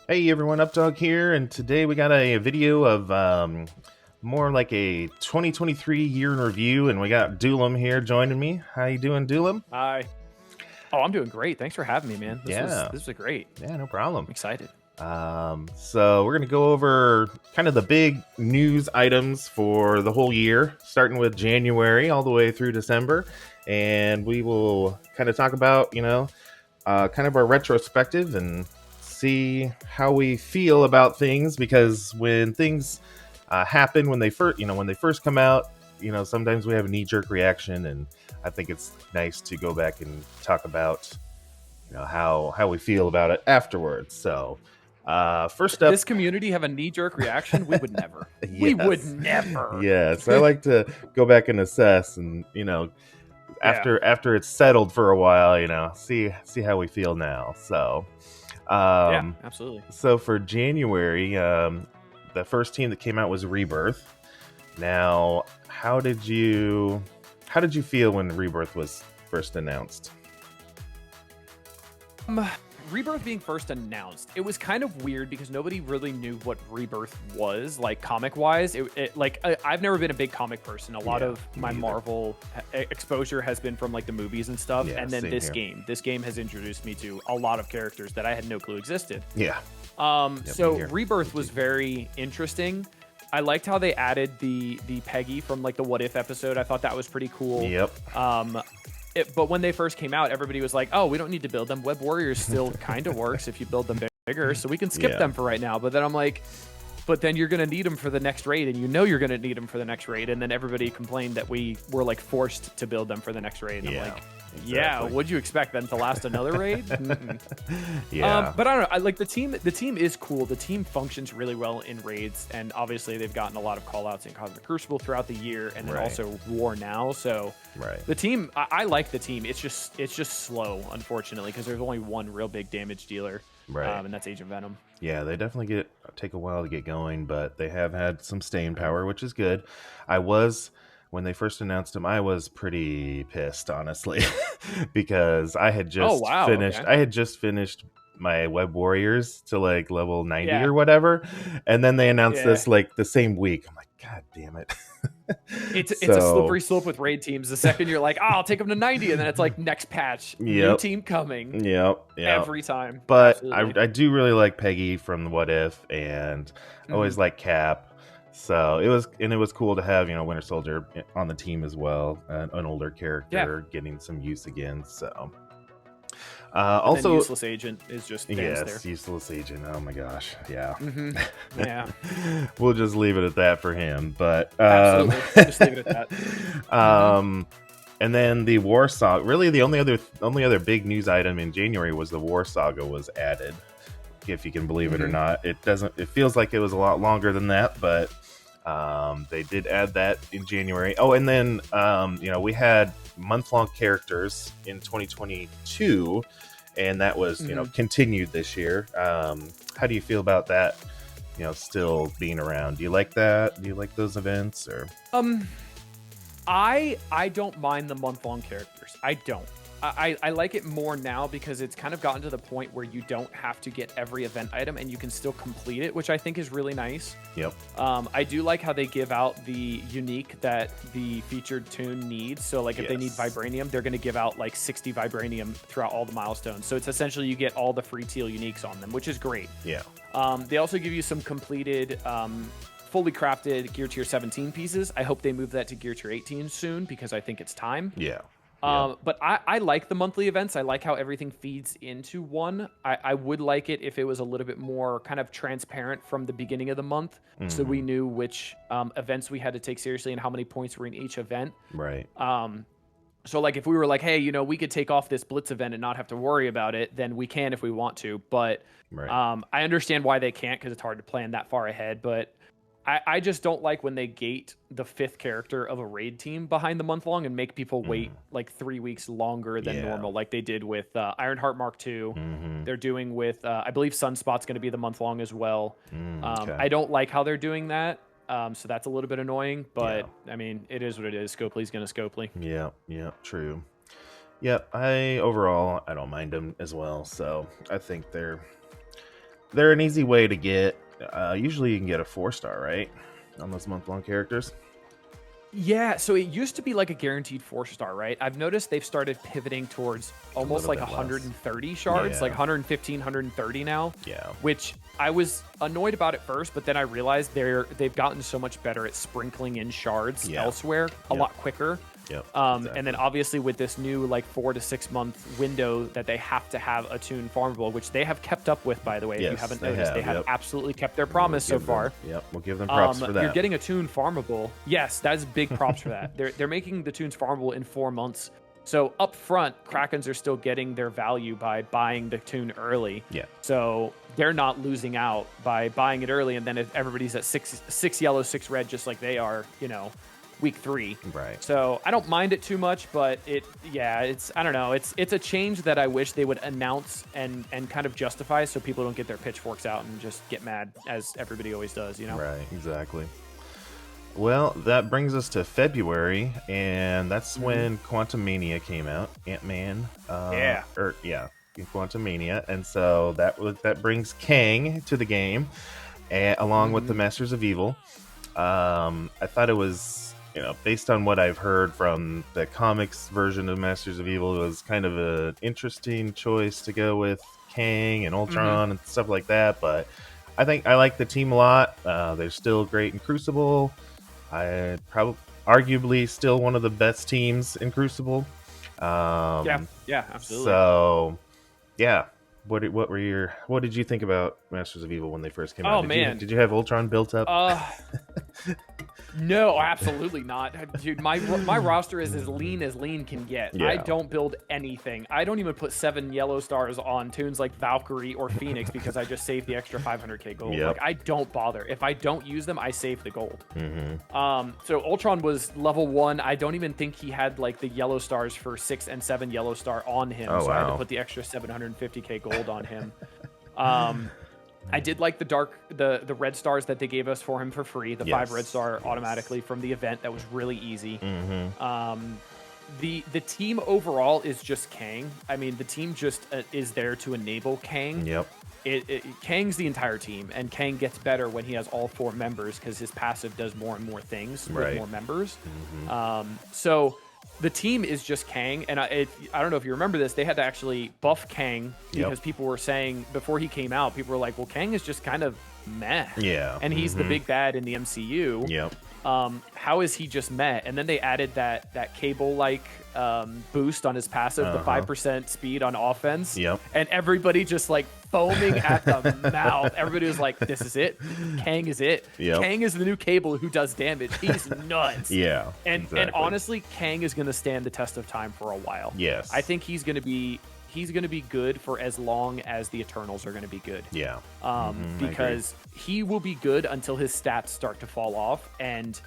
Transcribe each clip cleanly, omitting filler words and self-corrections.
Hey everyone, Updog here, and today we got a video of more like a 2023 year in review, and we got Doolam here joining me. How you doing, Doolam? Hi. Oh, I'm doing great. Thanks for having me, man. This was Yeah, this was great. yeah, no problem. I'm excited. So we're gonna go over kind of the big news items for the whole year, starting with January all the way through December, and we will kind of talk about kind of our retrospective and see how we feel about things because when things happen when they first come out, sometimes we have a knee-jerk reaction, and I think it's nice to go back and talk about how we feel about it afterwards. So first up, This community have a knee-jerk reaction? We would never. We would yes, never. yes, I like to go back and assess, and Yeah. after it's settled for a while, see how we feel now. So Yeah, um absolutely. so for January, the first team that came out was Rebirth. Now, how did you feel when Rebirth was first announced? Um, Rebirth being first announced, it was kind of weird because nobody really knew what Rebirth was, like comic-wise. I've never been a big comic person. A lot Yeah, of my me either. Marvel exposure has been from like the movies and stuff, Yeah, and then same this here. game. This game has introduced me to a lot of characters that I had no clue existed. Yeah, yep, me So here. Me Rebirth was too. very interesting. I liked how they added the Peggy from like the What If episode. I thought that was pretty cool. Yep. Um, but when they first came out, everybody was like, "Oh, we don't need to build them. Web Warriors still kind of works if you build them bigger, so we can skip Yeah. them for right now." But then I'm like, "But then you're gonna need them for the next raid, and you know you're gonna need them for the next raid." And then everybody complained that we were like forced to build them for the next raid. And Yeah. I'm like, "Yeah, Exactly. would you expect them to last another raid?" Mm-mm. Yeah. But I don't know. I like the team. The team is cool. The team functions really well in raids, and obviously they've gotten a lot of callouts in Cosmic Crucible throughout the year, and then Right. also War now. So Right. the team, I like the team. It's just slow, unfortunately, because there's only one real big damage dealer, Right. and that's Agent Venom. Yeah, they definitely take a while to get going, but they have had some staying power, which is good. I was When they first announced him, I was pretty pissed, honestly, because Oh wow. Okay. I had just finished my Web Warriors to like level 90 Yeah. or whatever, and then they announced Yeah. this like the same week. I'm like, God damn it. It's a So, slippery slope with raid teams. The second you're like, oh, I'll take them to 90, and then it's like next patch, new yep. team coming Yep. every time. But Absolutely. I do really like Peggy from the What If, and I Mhm. always like Cap. So it was cool to have Winter Soldier on the team as well, an older Yeah. character getting some use again. So And then also, useless agent is just stands there. yes, useless agent. Oh my gosh, yeah. Hmm. Yeah. We'll just leave it at that for him. But Absolutely. Just leave it at that. Hmm. um, and then the War Saga. Really, the only other big news item in January was the War Saga was added. If you can believe it or Hmm. not, it doesn't. It feels like it was a lot longer than that, but they did add that in January. Oh, and then we had month-long characters in 2022, and that was Hmm. continued this year. How do you feel about that? Still being around. Do you like that? Do you like those events or? Um, I don't mind the month-long characters. I don't. I like it more now because it's kind of gotten to the point where you don't have to get every event item and you can still complete it, which I think is really nice. Yep. I do like how they give out the unique that the featured tune needs. So like if they need Yes. vibranium, they're going to give out like 60 vibranium throughout all the milestones. So it's essentially you get all the free teal uniques on them, which is great. Yeah. They also give you some completed fully crafted Gear Tier 17 pieces. I hope they move that to Gear Tier 18 soon because I think it's time. Yeah. Yeah. But I like the monthly events. I like how everything feeds into one. I would like it if it was a little bit more kind of transparent from the beginning of the month, so we Mhm. knew which events we had to take seriously and how many points were in each event. Right. So like if we were like, hey, we could take off this Blitz event and not have to worry about it, then we can if we want to. But Right. I understand why they can't because it's hard to plan that far ahead. But I just don't like when they gate the fifth character of a raid team behind the month long and make people wait like 3 weeks longer than Yeah. normal, like they did with Ironheart Mark II. Mm-hmm. They're doing with, I believe Sunspot's going to be the month long as well. Okay. I don't like how they're doing that. So that's a little bit annoying, but Yeah. I mean, it is what it is. Scopely's going to Scopely. Yeah. Yeah. True. Yep. I overall I don't mind them as well. So I think they're an easy way to get. Usually, you can get a 4-star, right, on those month-long characters. Yeah, so it used to be like a guaranteed 4-star, right? I've noticed they've started pivoting towards almost like bit less. 130 shards, Yeah. like 115, 130 now. Yeah. Which I was annoyed about at first, but then I realized they've gotten so much better at sprinkling in shards elsewhere a lot quicker. Yep. And then obviously with this new like 4 to 6 month window that they have to have a tune farmable, which they have kept up with, by the way. If you haven't noticed, they have absolutely kept their promise so far. We'll give them props for that. You're getting a tune farmable. Yes, that's big props for that. They're making the tunes farmable in 4 months. So up front, Krakens are still getting their value by buying the tune early. Yeah. So they're not losing out by buying it early, and then if everybody's at six yellow, 6 red, just like they are, week 3. Right. So I don't mind it too much, but it's I don't know. It's a change that I wish they would announce and kind of justify, so people don't get their pitchforks out and just get mad as everybody always does, Right, exactly. Well, that brings us to February, and that's when Quantumania came out. Ant-Man. Quantumania, and so that brings Kang to the game, along with the Masters of Evil. I thought it was, based on what I've heard from the comics version of Masters of Evil, it was kind of an interesting choice to go with Kang and Ultron and stuff like that. But I think I like the team a lot. They're still great in Crucible. Arguably still one of the best teams in Crucible. Yeah, absolutely. So, yeah. What did you think about Masters of Evil when they first came out? Did you have Ultron built up? No, absolutely not. Dude, my roster is as lean can get. Yeah. I don't build anything. I don't even put 7 yellow stars on tunes like Valkyrie or Phoenix because I just save the extra 500k gold. Yep. Like, I don't bother. If I don't use them, I save the gold. Mm-hmm. So Ultron was level 1. I don't even think he had like the yellow stars for 6 and 7 yellow star on him. Oh, so wow. I had to put the extra 750k gold on him. I did like the red stars that they gave us for him for free. The 5 red star automatically from the event. That was really easy. Mm-hmm. The team overall is just Kang. I mean, the team just is there to enable Kang. Yep. Kang's the entire team, and Kang gets better when he has all 4 members because his passive does more and more things with more members. Mm-hmm. So the team is just Kang, and I don't know if you remember this. They had to actually buff Kang because people were saying before he came out, people were like, "Well, Kang is just kind of meh." Yeah. And he's the big bad in the MCU. Yep. How is he just meh? And then they added that cable-like boost on his passive, the 5% speed on offense. Yep. And everybody just like foaming at the mouth. Everybody was like, "This is it. Kang is it. Yep. Kang is the new Cable who does damage. He's nuts." Yeah. And exactly. honestly, Kang is going to stand the test of time for a while. Yes. I think he's going to be good for as long as the Eternals are going to be good. Yeah. Because he will be good until his stats start to fall off, and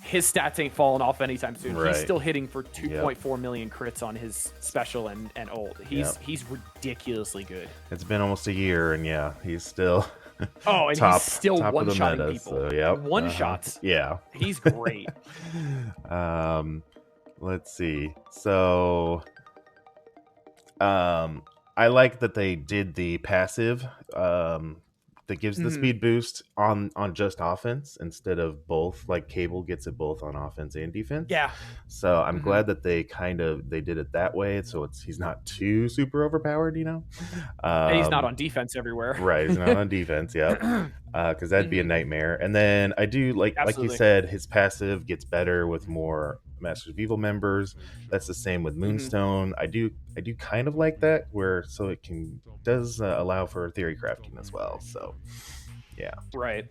his stats ain't falling off anytime soon. Right. He's still hitting for 2.4 million crits on his special and ult. He's ridiculously good. It's been almost a year, and he's still and top, he's still top one-shotting meta, people. So, One-shots. Yeah. He's great. Let's see. So, I like that they did the passive that gives the speed boost on just offense instead of both. Like Cable gets it both on offense and defense. Yeah. So I'm glad that they did it that way. So he's not too super overpowered, And he's not on defense everywhere. Right, he's not on defense. Yeah. Because that'd be a nightmare. And then I do like you said, his passive gets better with more Masters of Evil members. That's the same with Moonstone. I do kind of like that, so it does allow for theory crafting as well. So yeah, right.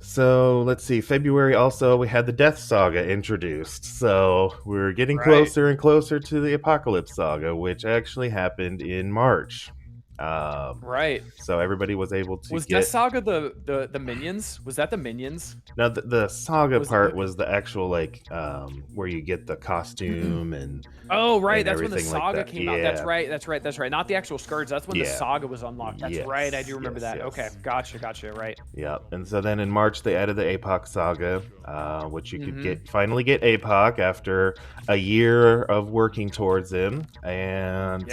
So let's see. February also we had the Death Saga introduced. So we're getting closer and closer to the Apocalypse Saga, which actually happened in March. Right. So everybody was able to get... Death Saga the minions? Was that the minions? No, the saga was the actual where you get the costume and that's when the saga like came out. That's right. Not the actual Scourge. That's when the saga was unlocked. That's right. I do remember that. Yes. Okay, gotcha. Right. Yeah, and so then in March they added the APOC saga, which you could finally get APOC after a year of working towards him, and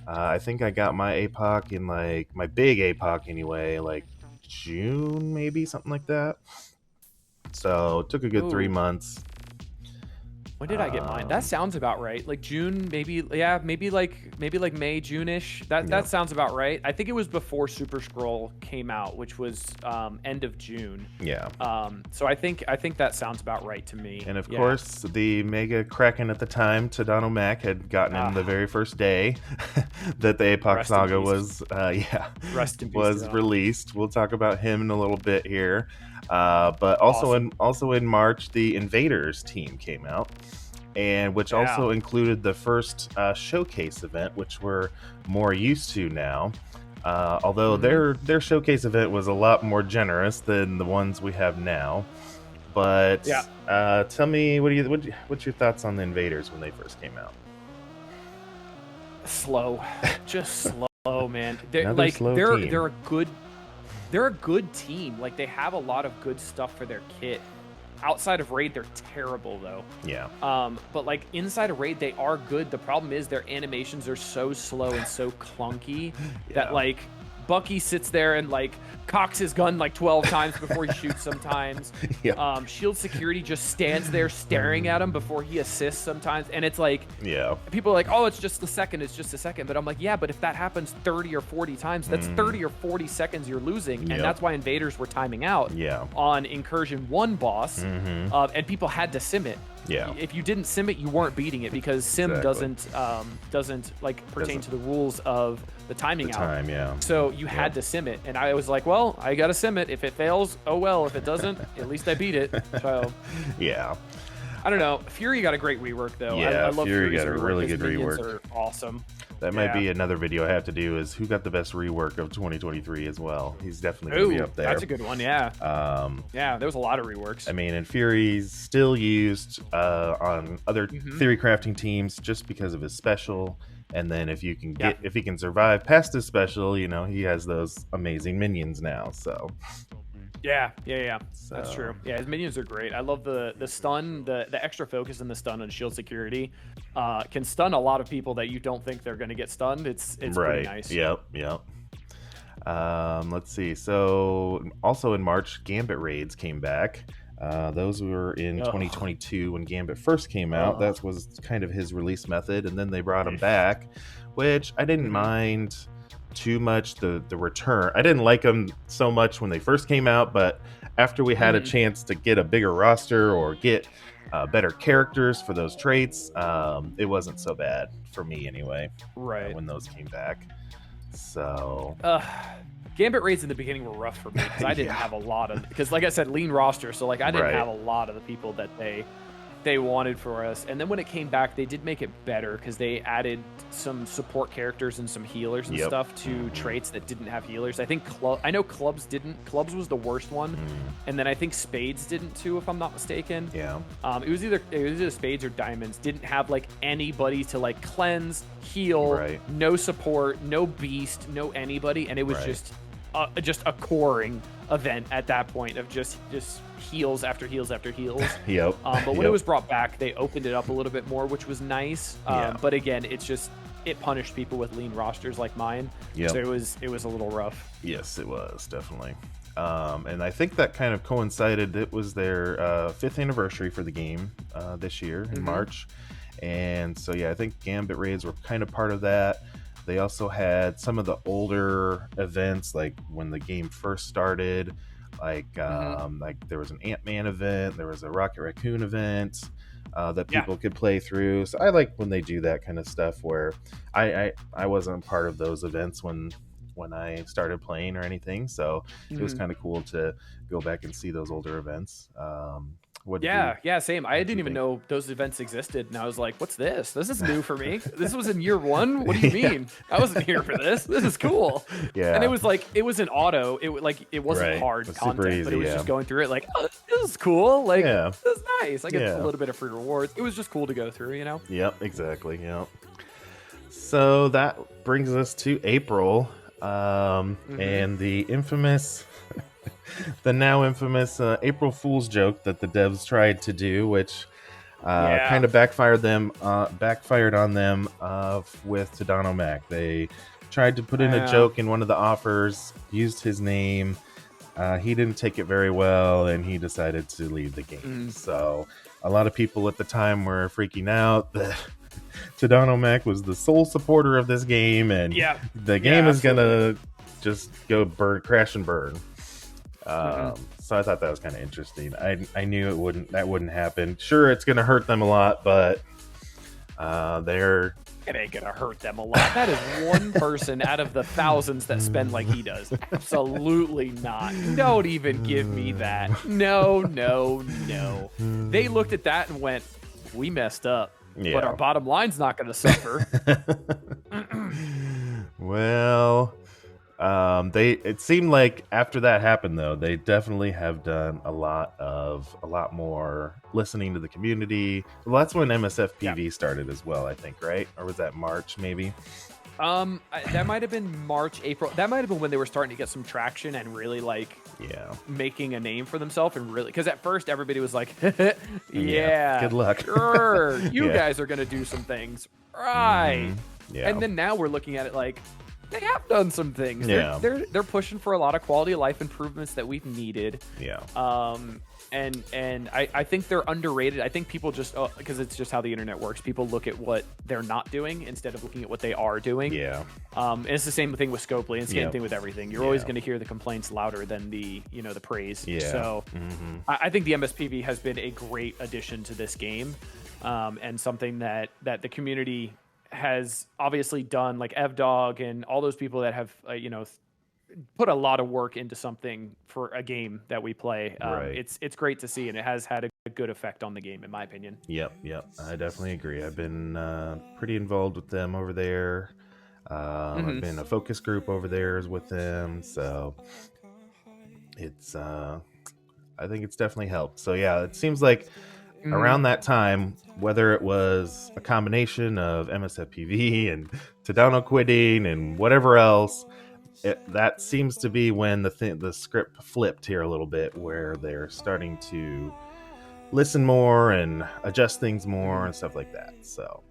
I think I got my APOC in like my big APOC anyway, like June maybe something like that. So it took a good three Ooh, months. when did I get mine? That Um, sounds about right. Like June, maybe. Yeah, maybe like May, June-ish. That yep. sounds about right. I think it was before Super Scroll came out, which was end of June. Yeah. So I think that sounds about right to me. And of Yeah. course, the mega kraken at the time, Tadano Mac, had gotten him the Ah, very first day that the APOC rest in saga peace. was, Rest in peace to was Donald. released. We'll talk about him in a little bit here. But Awesome. also in March, the Invaders team came out, and which Yeah. also included the first showcase event, which we're more used to now. Although Mm-hmm. their showcase event was a lot more generous than the ones we have now. But Yeah. tell me, what's your thoughts on the Invaders when they first came out? Slow. Just slow, man. They're Another like slow they're team. they're a good they're a good team. Like they have a lot of good stuff for their kit. Outside of Raid, they're terrible though. Yeah, But like inside of Raid, they are good. The problem is their animations are so slow and so clunky that yeah, like Bucky sits there and like cocks his gun like 12 times before he shoots sometimes. yeah, Shield security just stands there staring at him before he assists sometimes. And it's like yeah. people are like, oh, it's just a second. But I'm like, yeah, but if that happens 30 or 40 times, that's 30 or 40 seconds you're losing. And Yep. that's why invaders were timing out Yeah. on Incursion 1 boss. Mm-hmm. And people had to sim it. Yeah. If you didn't sim it, you weren't beating it because sim Exactly. doesn't like pertain Doesn't- to the rules of the timing The out. time, yeah. So you had to sim it, and I was like, well, I gotta sim it. If it fails, oh well. If it doesn't, at least I beat it. So Yeah. I don't know. Fury got a great rework though. Yeah, I love Fury Fury's got a rework. really His good minions rework. are awesome. That might Yeah. be another video I have to do is who got the best rework of 2023 as well. He's definitely going to be Ooh, up there. that's a good one. Yeah, Um, yeah. There was a lot of reworks. I mean, and Fury's still used on other theory crafting teams just because of his special. And then if you can get if he can survive past his special, you know, he has those amazing minions now. So Yeah. That's So- true. Yeah, his minions are great. I love the stun, the extra focus in the stun on shield security. Can stun a lot of people that you don't think they're going to get stunned. It's right. pretty nice. Yep. Let's see. So also in March, Gambit raids came back. Those were in 2022 when Gambit first came out. That was kind of his release method, and then they brought him back, which I didn't mind too much. The return, I didn't like them so much when they first came out, but after we had a chance to get a bigger roster or get better characters for those traits, it wasn't so bad for me anyway. Right. When those came back. So Gambit raids in the beginning were rough for me because I didn't have a lot of, because like I said, lean roster, so like I didn't have a lot of the people that they wanted for us. And then when it came back, they did make it better because they added some support characters and some healers and stuff to traits that didn't have healers. I think I know Clubs didn't. Clubs was the worst one, and then I think Spades didn't too, if I'm not mistaken. Yeah. It was either Spades or Diamonds didn't have like anybody to like cleanse, heal, no support, no beast, no anybody, and it was just a coring event at that point of just heals after heals after heals. But when it was brought back, they opened it up a little bit more, which was nice. But again, it punished people with lean rosters like mine. So it was a little rough. Yes, it was definitely. And I think that kind of coincided. It was their 5th anniversary for the game this year in March, and so yeah, I think Gambit raids were kind of part of that. They also had some of the older events, like when the game first started, like there was an Ant-Man event, there was a Rocket Raccoon event that people could play through. So I like when they do that kind of stuff where I wasn't part of those events when I started playing or anything. So it was kind of cool to go back and see those older events. Same. I didn't even know those events existed, and I was like, "What's this? This is new for me. This was in year 1. What do you mean? I wasn't here for this. This is cool." Yeah. And it was an auto. It wasn't hard content, easy, but it was just going through it like, "Oh, this is cool. Like, this is nice. I get a little bit of free rewards." It was just cool to go through, you know. Yep, exactly. Yep. So that brings us to April, and the infamous. The now infamous April Fool's joke that the devs tried to do, which Yeah. Kind of backfired on them with Tadano Mac. They tried to put in a joke in one of the offers, used his name. He didn't take it very well, and he decided to leave the game. So a lot of people at the time were freaking out that Tadano Mac was the sole supporter of this game, and the game is gonna just go crash and burn. So I thought that was kind of interesting. I knew that wouldn't happen. Sure, it's gonna hurt them a lot, but it ain't gonna hurt them a lot. That is one person out of the thousands that spend like he does. Absolutely not. Don't even give me that. No. They looked at that and went, we messed up. Yeah. But our bottom line's not gonna suffer. Well, it seemed like after that happened, though, they definitely have done a lot more listening to the community. Well, that's when MSF PV started as well, I think, right? Or was that March, maybe? That might have been March, April. That might have been when they were starting to get some traction and really making a name for themselves, and really, because at first everybody was like, good luck. Sure, you guys are gonna do some things, right? Yeah. And then now we're looking at it like they have done some things. Yeah. They're pushing for a lot of quality of life improvements that we've needed. Yeah. And I think they're underrated. I think people just, because it's just how the internet works, people look at what they're not doing instead of looking at what they are doing. Yeah. And it's the same thing with Scopely, and same thing with everything. You're always going to hear the complaints louder than the praise. Yeah. So I think the MSPV has been a great addition to this game, and something that the community has obviously done, like EvDog and all those people that have put a lot of work into something for a game that we play. It's great to see, and it has had a good effect on the game, in my opinion. Yep. I definitely agree. I've been pretty involved with them over there. I've been a focus group over there with them, so it's I think it's definitely helped. So yeah, it seems like around that time, whether it was a combination of MSFPV and Tadano quitting and whatever else, that seems to be when the script flipped here a little bit, where they're starting to listen more and adjust things more and stuff like that. So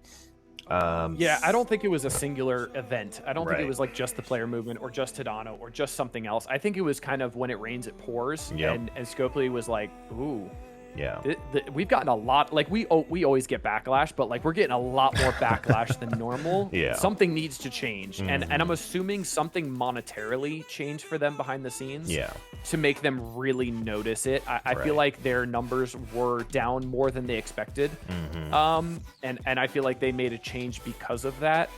I don't think it was a singular event. I don't think it was like just the player movement or just Tadano or just something else. I think it was kind of when it rains it pours, and Scopely was like, ooh, yeah, we've gotten a lot. Like we always get backlash, but like we're getting a lot more backlash than normal. Something needs to change, and I'm assuming something monetarily changed for them behind the scenes. To make them really notice it. I feel like their numbers were down more than they expected, and I feel like they made a change because of that,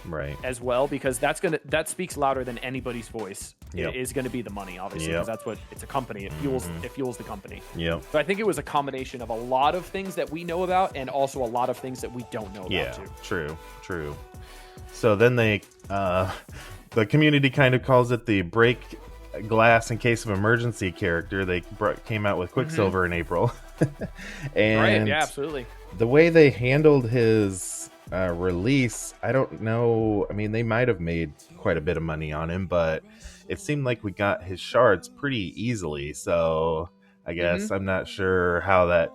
as well, because that speaks louder than anybody's voice. It is going to be the money, obviously, because that's what it's a company. It fuels the company. So I think it was a combination of a lot of things that we know about, and also a lot of things that we don't know about too. True. So then they, the community kind of calls it the break glass in case of emergency character. They came out with Quicksilver in April, and absolutely. The way they handled his release, I don't know. I mean, they might have made quite a bit of money on him, but it seemed like we got his shards pretty easily. So I guess I'm not sure how that,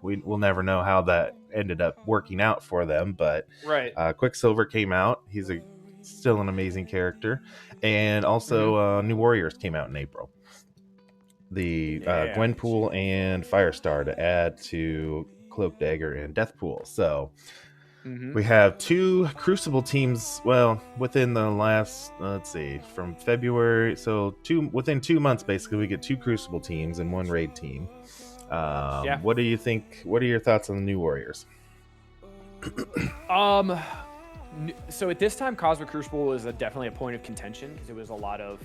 we'll never know how that ended up working out for them. But Quicksilver came out. He's still an amazing character. And also New Warriors came out in April. The Gwenpool and Firestar to add to Cloak Dagger and Deathpool. So we have 2 Crucible teams, within the last, from February. So within 2 months, basically, we get 2 Crucible teams and 1 raid team. What do you think? What are your thoughts on the New Warriors? So at this time, Cosmic Crucible was definitely a point of contention, because it was a lot of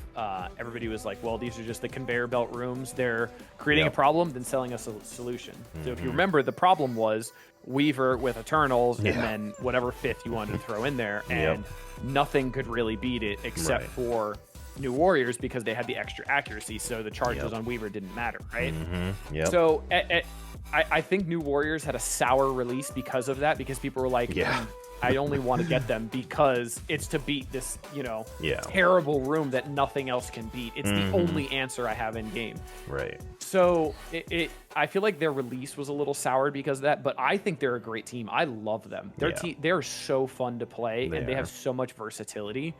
everybody was like, well, these are just the conveyor belt rooms. They're creating a problem, then selling us a solution. So if you remember, the problem was Weaver with Eternals, and then whatever 5th you wanted to throw in there, and nothing could really beat it except for New Warriors, because they had the extra accuracy, so the charges on Weaver didn't matter, right? So I think New Warriors had a sour release because of that, because people were like, I only want to get them because it's to beat this, Yeah. terrible room that nothing else can beat. It's the only answer I have in game. Right. So I feel like their release was a little soured because of that, but I think they're a great team. I love them. Their team, they're so fun to play, and they have so much versatility.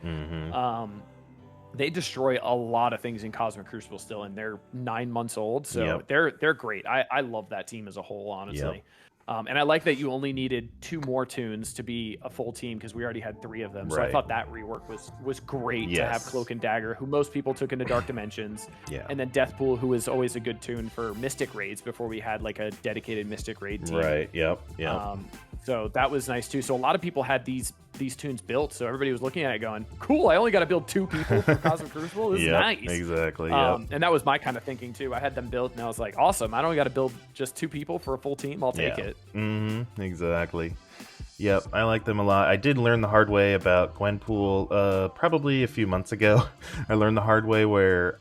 They destroy a lot of things in Cosmic Crucible still, and they're 9 months old, so they're great. I love that team as a whole, honestly. And I like that you only needed 2 more tunes to be a full team because we already had 3 of them. So I thought that rework was great to have Cloak and Dagger, who most people took into Dark Dimensions. And then Deathpool, who was always a good tune for Mystic Raids before we had like a dedicated Mystic Raid team. Right. Yep. So that was nice too. So a lot of people had these tunes built, so everybody was looking at it going, cool, I only got to build 2 people for Cosmic Crucible. This is nice. Exactly. And that was my kind of thinking too. I had them built and I was like, awesome, I don't got to build just 2 people for a full team. I'll take it. Exactly. Yep, I like them a lot. I did learn the hard way about Gwenpool probably a few months ago. I learned the hard way where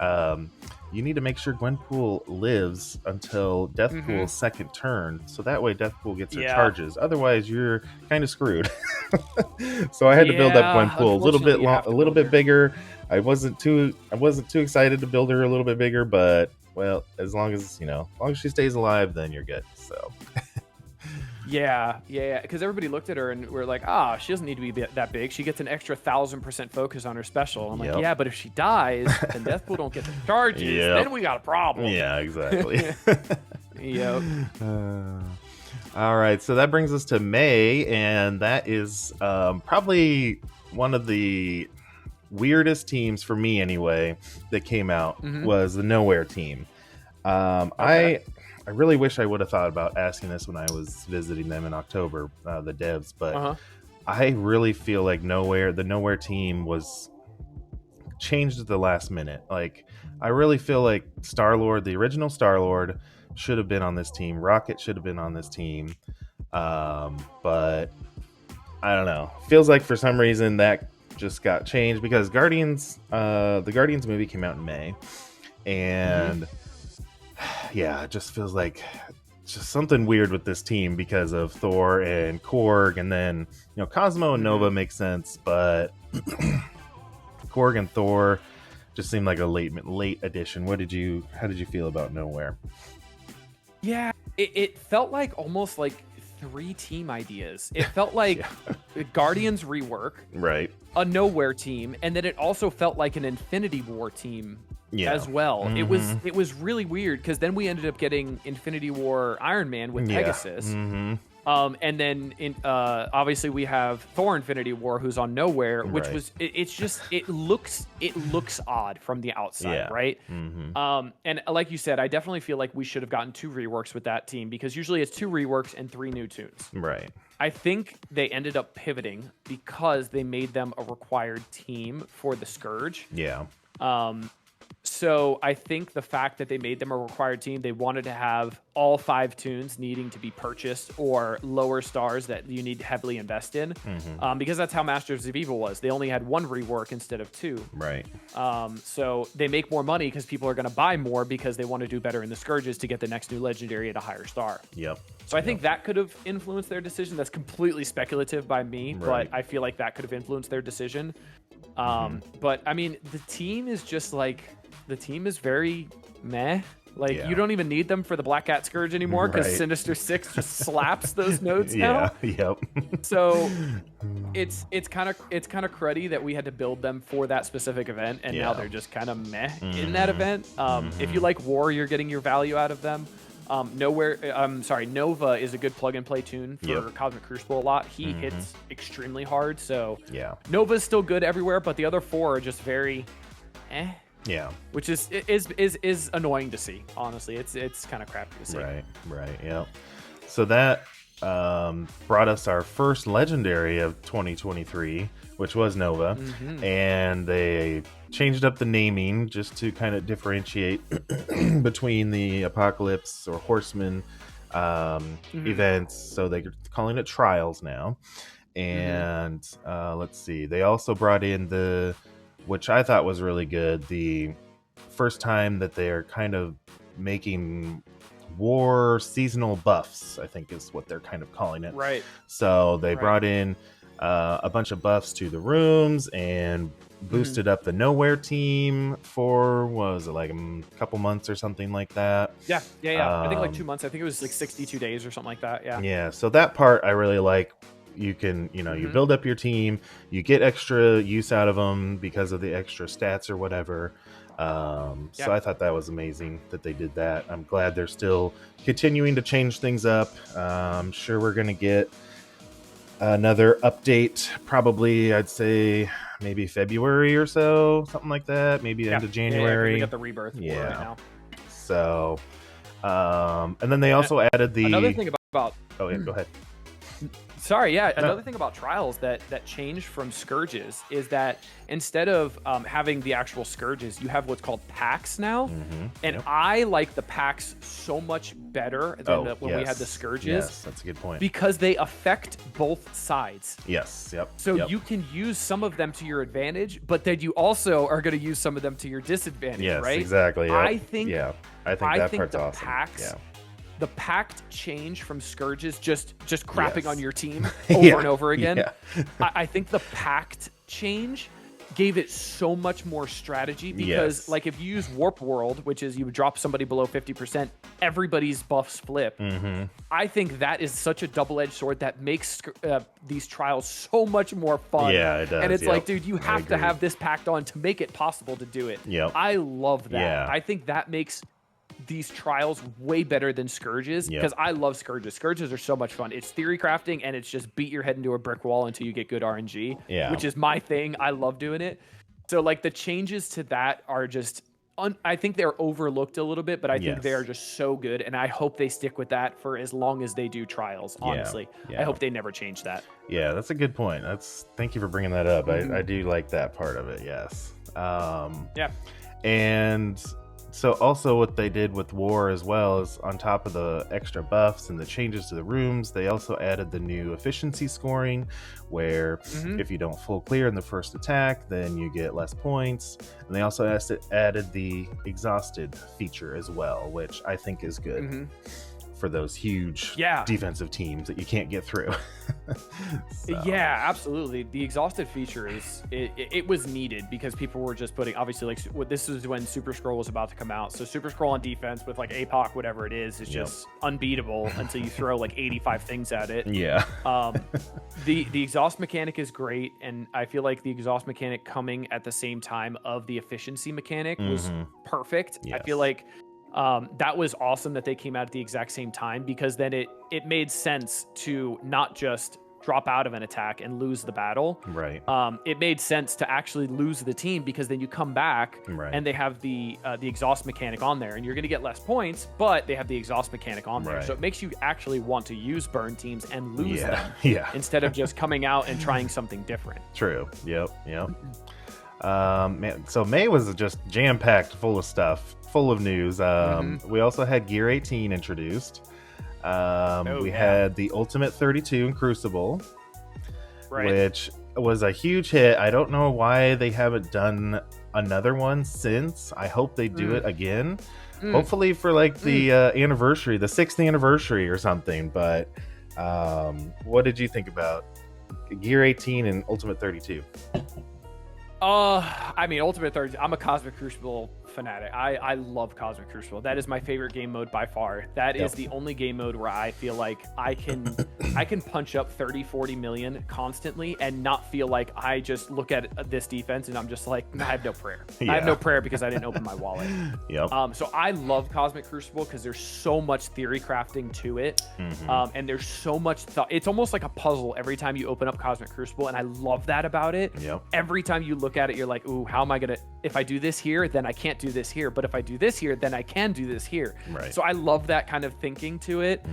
you need to make sure Gwenpool lives until Deathpool's second turn, so that way Deathpool gets her charges. Otherwise, you're kind of screwed. So I had to build up Gwenpool a little bit bigger. I wasn't too excited to build her a little bit bigger, but well, as long as she stays alive, then you're good. So. Yeah, because everybody looked at her and we're like, she doesn't need to be that big. She gets an extra 1000% focus on her special. I'm like, yeah, but if she dies, then Deathpool don't get the charges. Then we got a problem. Yeah, exactly. All right, so that brings us to May, and that is probably one of the weirdest teams for me anyway that came out was the Nowhere team. I really wish I would have thought about asking this when I was visiting them in October, the devs, but I really feel like the Nowhere team was changed at the last minute. Like, I really feel like Star-Lord, the original Star-Lord, should have been on this team. Rocket should have been on this team. But I don't know. Feels like for some reason that just got changed because the Guardians movie came out in May, and yeah, it just feels like just something weird with this team because of Thor and Korg, and then Cosmo and Nova makes sense, but Korg and Thor just seemed like a late addition. How did you feel about Nowhere? Yeah, it felt like almost like 3 team ideas. It felt like Guardians rework, right? A Nowhere team, and then it also felt like an Infinity War team as well. It was really weird because then we ended up getting Infinity War Iron Man with Pegasus. And then obviously we have Thor Infinity War, who's on Nowhere, which was it looks odd from the outside, right? And like you said, I definitely feel like we should have gotten 2 reworks with that team because usually it's 2 reworks and 3 new tunes. Right. I think they ended up pivoting because they made them a required team for the Scourge. Yeah. So I think the fact that they made them a required team, they wanted to have all 5 tunes needing to be purchased or lower stars that you need to heavily invest in, because that's how Masters of Evil was. They only had 1 rework instead of 2. Right. So they make more money because people are going to buy more because they want to do better in the Scourges to get the next new legendary at a higher star. Yep. So I think that could have influenced their decision. That's completely speculative by me, but I feel like that could have influenced their decision. But I mean, the team is just like, the team is very meh. Like, you don't even need them for the Black Cat Scourge anymore because Sinister Six just slaps those nodes now. Yep. So it's kind of cruddy that we had to build them for that specific event, and now they're just kind of meh in that event. If you like War, you're getting your value out of them. Nova is a good plug and play tune for Cosmic Crucible a lot. He hits extremely hard, so Nova's still good everywhere, but the other 4 are just very Yeah. Which is annoying to see, honestly. It's kind of crappy to see. Right, yeah. So that brought us our first legendary of 2023, which was Nova. And they changed up the naming just to kind of differentiate between the Apocalypse or Horseman events. So they're calling it Trials now. And let's see. They also brought in which I thought was really good, the first time that they're kind of making War seasonal buffs, I think is what they're kind of calling it. Right. So they brought in a bunch of buffs to the rooms and boosted up the Nowhere team for, what was it, like a couple months or something like that. Yeah. I think like 2 months. I think it was like 62 days or something like that. Yeah. So that part I really like. You can, you build up your team, you get extra use out of them because of the extra stats or whatever. So I thought that was amazing that they did that. I'm glad they're still continuing to change things up. I'm sure we're going to get another update, probably, I'd say maybe February or so, something like that. Maybe end of January. We got the rebirth right now. So, and then they also added the... Another thing about... Oh, yeah, go ahead. Sorry, Another thing about trials that changed from scourges is that instead of having the actual scourges, you have what's called packs now. And I like the packs so much better than when we had the scourges. Yes, that's a good point. Because they affect both sides. Yes, yep. So you can use some of them to your advantage, but then you also are going to use some of them to your disadvantage, right? Yes, exactly. Yep. I think that part's the awesome. Packs, the packed change from scourges, just crapping on your team over and over again. I think the packed change gave it so much more strategy because like if you use Warp World, which is you would drop somebody below 50%, everybody's buffs flip. I think that is such a double-edged sword that makes these trials so much more fun. Yeah, it does. And it's like, dude, you have to have this packed on to make it possible to do it. I love that. I think that makes these trials way better than scourges because I love scourges. Scourges are so much fun. It's theory crafting and it's just beat your head into a brick wall until you get good RNG, which is my thing. I love doing it. So like the changes to that are just I think they're overlooked a little bit, but I think they are just so good, and I hope they stick with that for as long as they do trials. Honestly, I hope they never change that. Yeah, that's a good point. Thank you for bringing that up. I do like that part of it. Yes. And so also what they did with War as well is on top of the extra buffs and the changes to the rooms, they also added the new efficiency scoring where if you don't full clear in the first attack, then you get less points. And they also added the exhausted feature as well, which I think is good for those huge defensive teams that you can't get through. Yeah, absolutely. The exhausted feature it was needed because people were just putting, obviously, like this is when Super Scroll was about to come out. So Super Scroll on defense with like APOC, whatever it is just unbeatable until you throw like 85 things at it. The exhaust mechanic is great, and I feel like the exhaust mechanic coming at the same time of the efficiency mechanic was perfect. I feel like that was awesome that they came out at the exact same time because then it made sense to not just drop out of an attack and lose the battle. It made sense to actually lose the team because then you come back and they have the exhaust mechanic on there, and you're going to get less points, but they have the exhaust mechanic on there. So it makes you actually want to use burn teams and lose them instead of just coming out and trying something different. True. Man, so May was just jam-packed full of stuff, full of news. We also had Gear 18 introduced. We had the Ultimate 32 in Crucible, which was a huge hit. I don't know why they haven't done another one since. I hope they do it again. Hopefully for like the anniversary, the 6th anniversary or something. But what did you think about Gear 18 and Ultimate 32? I mean, Ultimate 30, I'm a Cosmic Crucible fanatic. I love Cosmic Crucible. That is my favorite game mode by far. That is the only game mode where I feel like I can punch up 30-40 million constantly and not feel like I just look at this defense and I'm just like, I have no prayer. I have no prayer because I didn't open my wallet. So I love Cosmic Crucible because there's so much theory crafting to it. And there's so much thought. It's almost like a puzzle every time you open up Cosmic Crucible, and I love that about it. Every time you look at it, you're like, ooh, how am I gonna, if I do this here, then I can't do this here, but if I do this here, then I can do this here. So I love that kind of thinking to it.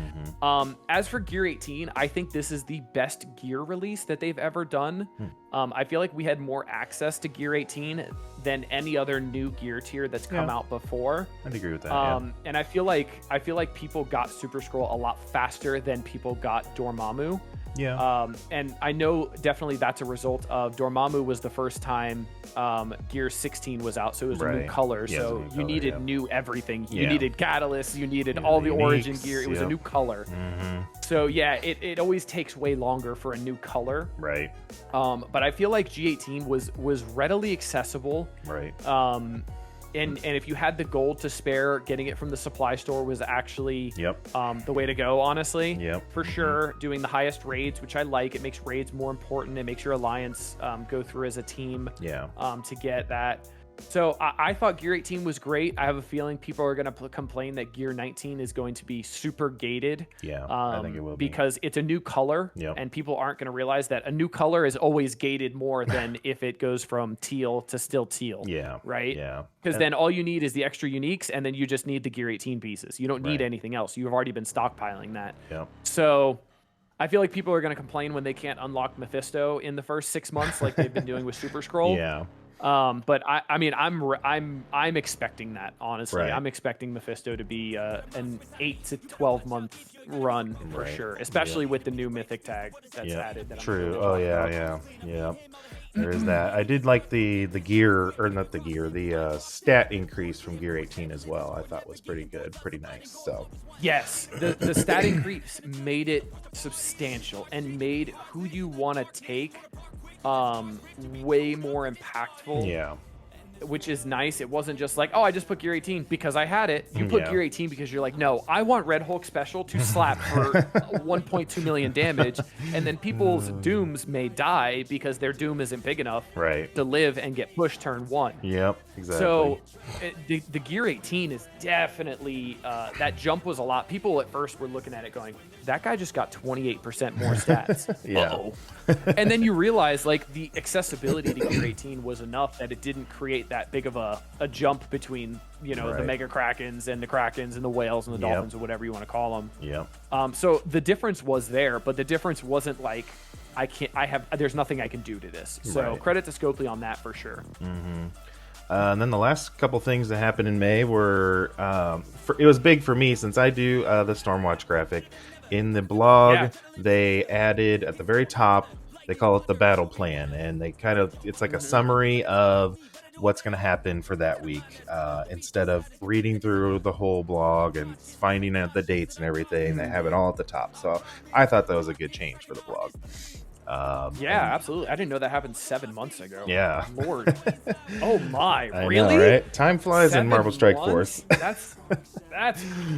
As for Gear 18, I think this is the best gear release that they've ever done. I feel like we had more access to Gear 18 than any other new gear tier that's come out before. I'd agree with that. And I feel like people got Super Scroll a lot faster than people got Dormammu. Yeah. And I know definitely that's a result of Dormammu was the first time Gear 16 was out, so it was a new color. Yeah, so you needed new everything. You needed catalysts, you needed all the origin gear. It was a new color. So yeah, it always takes way longer for a new color. Right. But I feel like G18 was readily accessible. Right. And if you had the gold to spare, getting it from the supply store was actually the way to go, honestly. For sure. Doing the highest raids, which I like. It makes raids more important. It makes your alliance go through as a team to get that. So I thought Gear 18 was great. I have a feeling people are going to complain that Gear 19 is going to be super gated. I think it will be. Because it's a new color, and people aren't going to realize that a new color is always gated more than if it goes from teal to still teal. Right? Because then all you need is the extra uniques, and then you just need the Gear 18 pieces. You don't need anything else. You've already been stockpiling that. So I feel like people are going to complain when they can't unlock Mephisto in the first 6 months like they've been doing with Super Scroll. But I mean, I'm expecting that, honestly. I'm expecting Mephisto to be an 8 to 12 month run for sure, especially with the new mythic tag that's added. That Yeah. There is that. I did like the gear, or not the gear, the stat increase from Gear 18 as well. I thought was pretty good, pretty nice. So yes, the stat increase made it substantial and made who you want to take way more impactful, which is nice. It wasn't just like, oh, I just put Gear 18 because I had it. You put Gear 18 because you're like, no, I want Red Hulk special to slap for 1.2 million damage, and then people's dooms may die because their doom isn't big enough to live and get pushed turn 1. Exactly. So the Gear 18 is definitely that jump was a lot. People at first were looking at it going, that guy just got 28% more stats. And then you realize like the accessibility to Gear 18 was enough that it didn't create that big of a jump between, you know, the Mega Krakens and the whales and the dolphins or whatever you want to call them. So the difference was there, but the difference wasn't like there's nothing I can do to this. So credit to Scopely on that for sure. And then the last couple things that happened in May were, it was big for me since I do the Stormwatch graphic. In the blog, they added at the very top, they call it the battle plan, and they it's like a summary of what's going to happen for that week, instead of reading through the whole blog and finding out the dates and everything. They have it all at the top. So I thought that was a good change for the blog. Absolutely. I didn't know that happened 7 months ago. Lord. Oh my, really? Know, right? Time flies in Marvel Strike Force. That's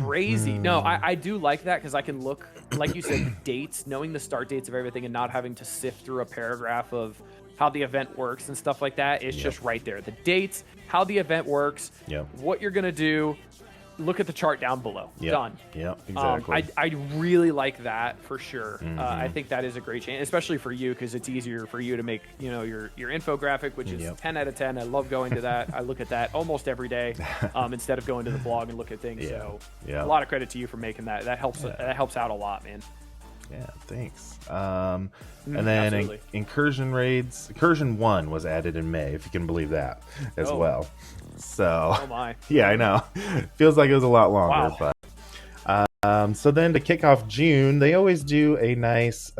crazy. No, I do like that because I can look, like you said, the dates, knowing the start dates of everything and not having to sift through a paragraph of how the event works and stuff like that. It's just right there. The dates, how the event works, what you're going to do. Look at the chart down below. Done. Exactly. I really like that for sure. I think that is a great change, especially for you, because it's easier for you to make, you know, your infographic, which is 10 out of 10. I love going to that. I look at that almost every day, instead of going to the blog and look at things. So a lot of credit to you for making that. That helps. That helps out a lot, man. Yeah, thanks. And then Incursion raids. Incursion 1 was added in May, if you can believe that, as well. So, oh my. Yeah, I know. Feels like it was a lot longer, but so then to kick off June, they always do a nice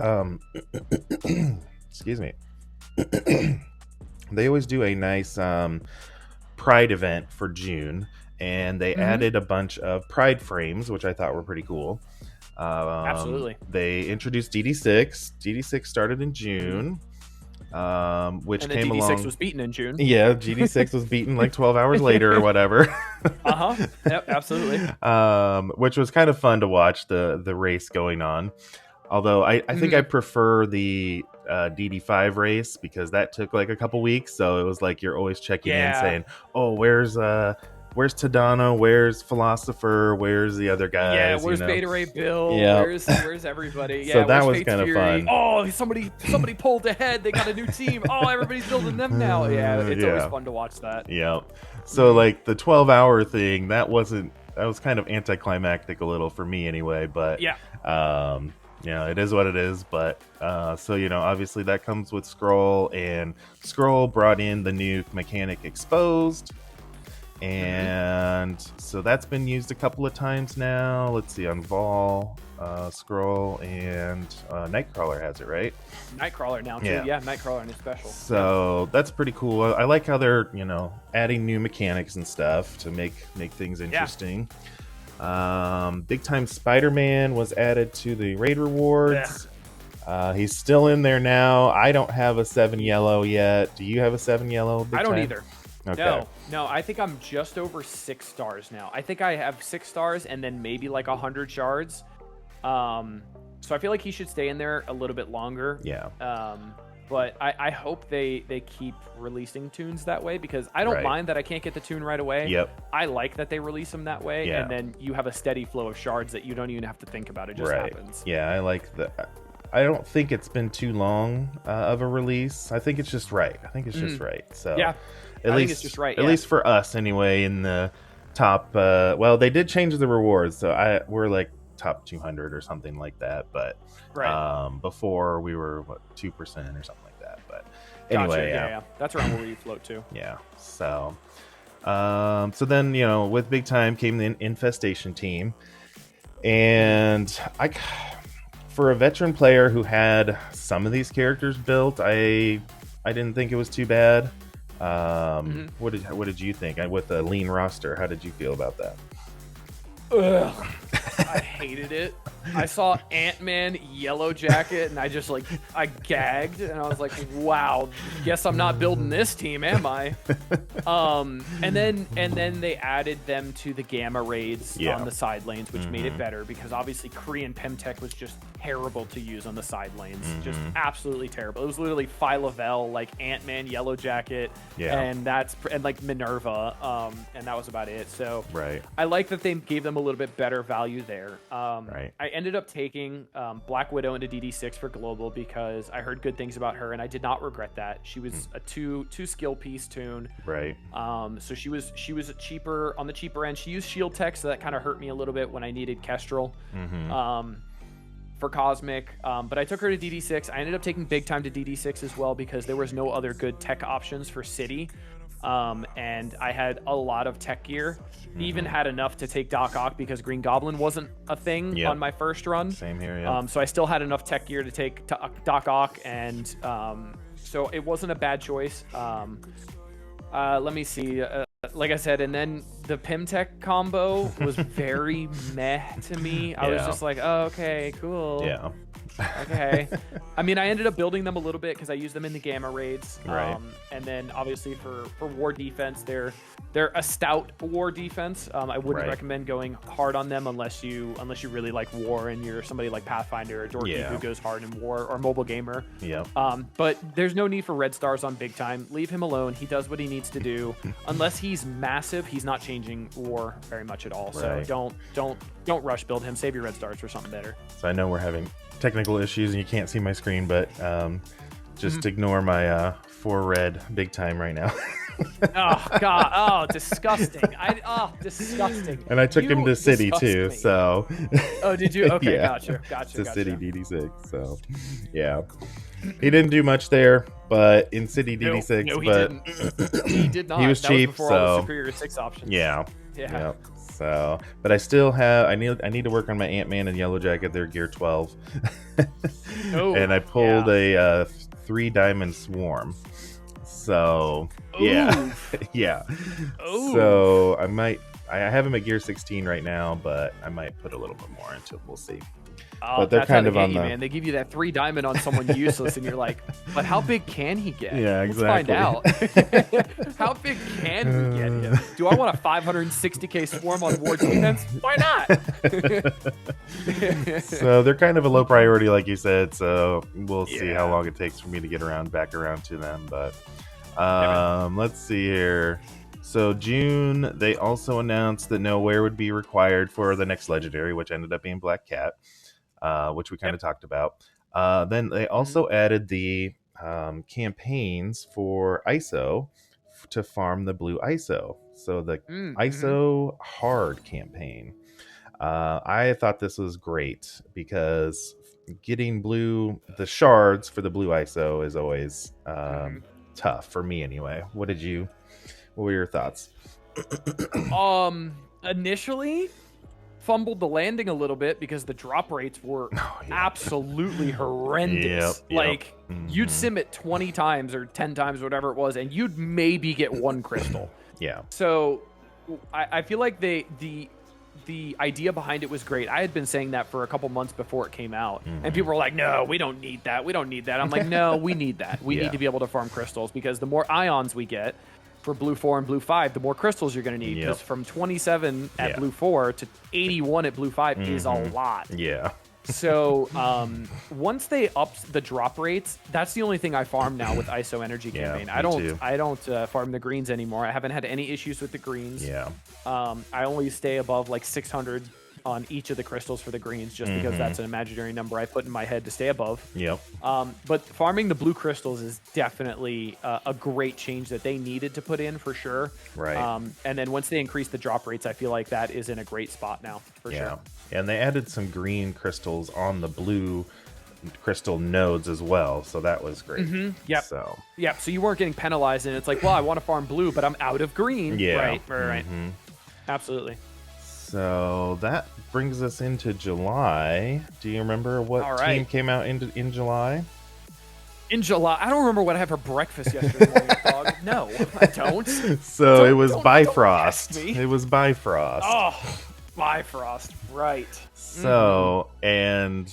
excuse me. They always do a nice Pride event for June, and they added a bunch of Pride frames, which I thought were pretty cool. Absolutely. They introduced DD6. DD6 started in June. Which and came DD6 along. was beaten in June. Yeah, GD6 was beaten like 12 hours later or whatever. Yep, absolutely. Which was kind of fun to watch the race going on. Although I think I prefer the DD5 race because that took like a couple weeks. So it was like you're always checking in saying, oh, where's Tadano? Where's Philosopher? Where's the other guys? Yeah, where's Beta Ray Bill? Where's everybody? Yeah, so that was kind of fun. Oh, somebody pulled ahead. They got a new team. Oh, everybody's building them now. Yeah, it's always fun to watch that. Yeah. So like the 12-hour thing, that was kind of anticlimactic a little for me anyway. But it is what it is. But so obviously that comes with Skrull, and Skrull brought in the new mechanic Exposed. Mm-hmm. And so that's been used a couple of times now. Let's see, on Vol, Scroll, and Nightcrawler has it, right? Nightcrawler now too. Yeah. Yeah, Nightcrawler in his special. Yep. So that's pretty cool. I like how they're adding new mechanics and stuff to make things Yeah. interesting. Big Time Spider-Man was added to the raid Yeah. rewards. He's still in there now. I don't have a 7 yellow yet. Do you have a 7 yellow? Big I don't Time? either. Okay. No. I think I'm just over 6 stars now. I think I have 6 stars and then maybe like 100 shards. So I feel like he should stay in there a little bit longer. Yeah. But I hope they keep releasing tunes that way, because I don't Right. mind that I can't get the tune right away. Yep. I like that they release them that way, Yeah. and then you have a steady flow of shards that you don't even have to think about. It just Right. happens. Yeah, I like that. I don't think it's been too long of a release. I think it's just right. I think it's just right. So Yeah. at I least think it's just right, At yeah. least for us anyway. In the top, well, they did change the rewards, so we're like top 200 or something like that. But Right. before we were 2% or something like that. But Gotcha. anyway, Yeah. That's around where you float to. yeah. So, so then with Big Time came the Infestation team, and for a veteran player who had some of these characters built, I didn't think it was too bad. What did you think with a lean roster? How did you feel about that? Ugh. I hated it. I saw Ant-Man Yellow Jacket and I gagged, and I was like, wow, guess I'm not building this team, am I? And then they added them to the gamma raids on the side lanes, which made it better, because obviously Korean Pemtech was just terrible to use on the side lanes. Just absolutely terrible. It was literally Phylavel, like Ant-Man Yellow Jacket, and like Minerva, and that was about it. So Right. I like that they gave them a little bit better value there. Right. I ended up taking Black Widow into DD6 for global because I heard good things about her, and I did not regret that. She was a two skill piece tune. Right. So she was on the cheaper end. She used shield tech, so that kind of hurt me a little bit when I needed Kestrel. For Cosmic, but I took her to DD6. I ended up taking Big Time to DD6 as well, because there was no other good tech options for City. And I had a lot of tech gear, even had enough to take Doc Ock because Green Goblin wasn't a thing on my first run. Same here, yeah. So I still had enough tech gear to take Doc Ock, and so it wasn't a bad choice. Let me see. Like I said, and then the Pimtech combo was very meh to me. I was just like, oh, okay, cool. Yeah. Okay. I mean, I ended up building them a little bit because I used them in the gamma raids. Right. And then obviously for war defense, they're a stout war defense. I wouldn't recommend going hard on them unless you really like war and you're somebody like Pathfinder or Dorky who goes hard in war, or mobile gamer. Yeah. But there's no need for red stars on Big Time. Leave him alone. He does what he needs to do. Unless he's massive, he's not changing war very much at all. So don't rush build him. Save your red stars for something better. So I know we're having technical issues and you can't see my screen, but just ignore my 4 red Big Time right now. Oh god! Oh, disgusting! Disgusting! And I took him to City too, me. so. Oh, did you? Okay, Yeah. gotcha. To City DD6, so yeah. He didn't do much there, but in City DD6, no, he but didn't. He did not. He was that cheap, was before all the so Superior 6 options. yeah. Yeah. So, but I still have. I need to work on my Ant-Man and Yellow Jacket. They're gear 12, and I pulled a 3 diamond swarm. So yeah, yeah. Ooh. So I have him at gear 16 right now, but I might put a little bit more into it. We'll see. But they're that's kind how of they on get you, the. man. They give you that 3 diamond on someone useless, and you're like, but how big can he get? Yeah, exactly. exactly. Let's find out. How big can we get him? Do I want a 560k swarm on war defense? Why not? So they're kind of a low priority, like you said. So we'll see how long it takes for me to get back around to them. But let's see here. So June, they also announced that nowhere would be required for the next legendary, which ended up being Black Cat, which we kind of talked about. Then they also added the campaigns for ISO to farm the blue ISO. So the ISO hard campaign. I thought this was great because getting the shards for the blue ISO is always tough for me anyway. What were your thoughts? Initially fumbled the landing a little bit because the drop rates were Oh, yeah. absolutely horrendous. Yep. Like you'd sim it 20 times or 10 times, whatever it was, and you'd maybe get one crystal. Yeah. So I feel like the idea behind it was great. I had been saying that for a couple months before it came out, and people were like, "No, we don't need that. We don't need that." I'm like, "No, we need that. We Yeah. need to be able to farm crystals because the more ions we get for blue 4 and blue 5, the more crystals you're going to need. Yep. Because from 27 at Yeah. blue 4 to 81 at blue 5 is a lot. Yeah. So once they upped the drop rates, that's the only thing I farm now with ISO Energy Yeah, Campaign. me I don't too. farm the greens anymore. I haven't had any issues with the greens. Yeah. I only stay above like 600 on each of the crystals for the greens, just because that's an imaginary number I put in my head to stay above. Yep. But farming the blue crystals is definitely a great change that they needed to put in for sure. Right. And then once they increase the drop rates, I feel like that is in a great spot now for Yeah. sure. And they added some green crystals on the blue crystal nodes as well, so that was great. Yep. So Yeah, so you weren't getting penalized, and it's like, well, I want to farm blue, but I'm out of green. Yeah. Right. Absolutely. So that brings us into July. Do you remember what All right. team came out in July? In July, I don't remember what I had for breakfast yesterday morning, dog. No, I don't. So it was don't Bifrost. ask me. It was Bifrost. Oh, Bifrost, right. So, and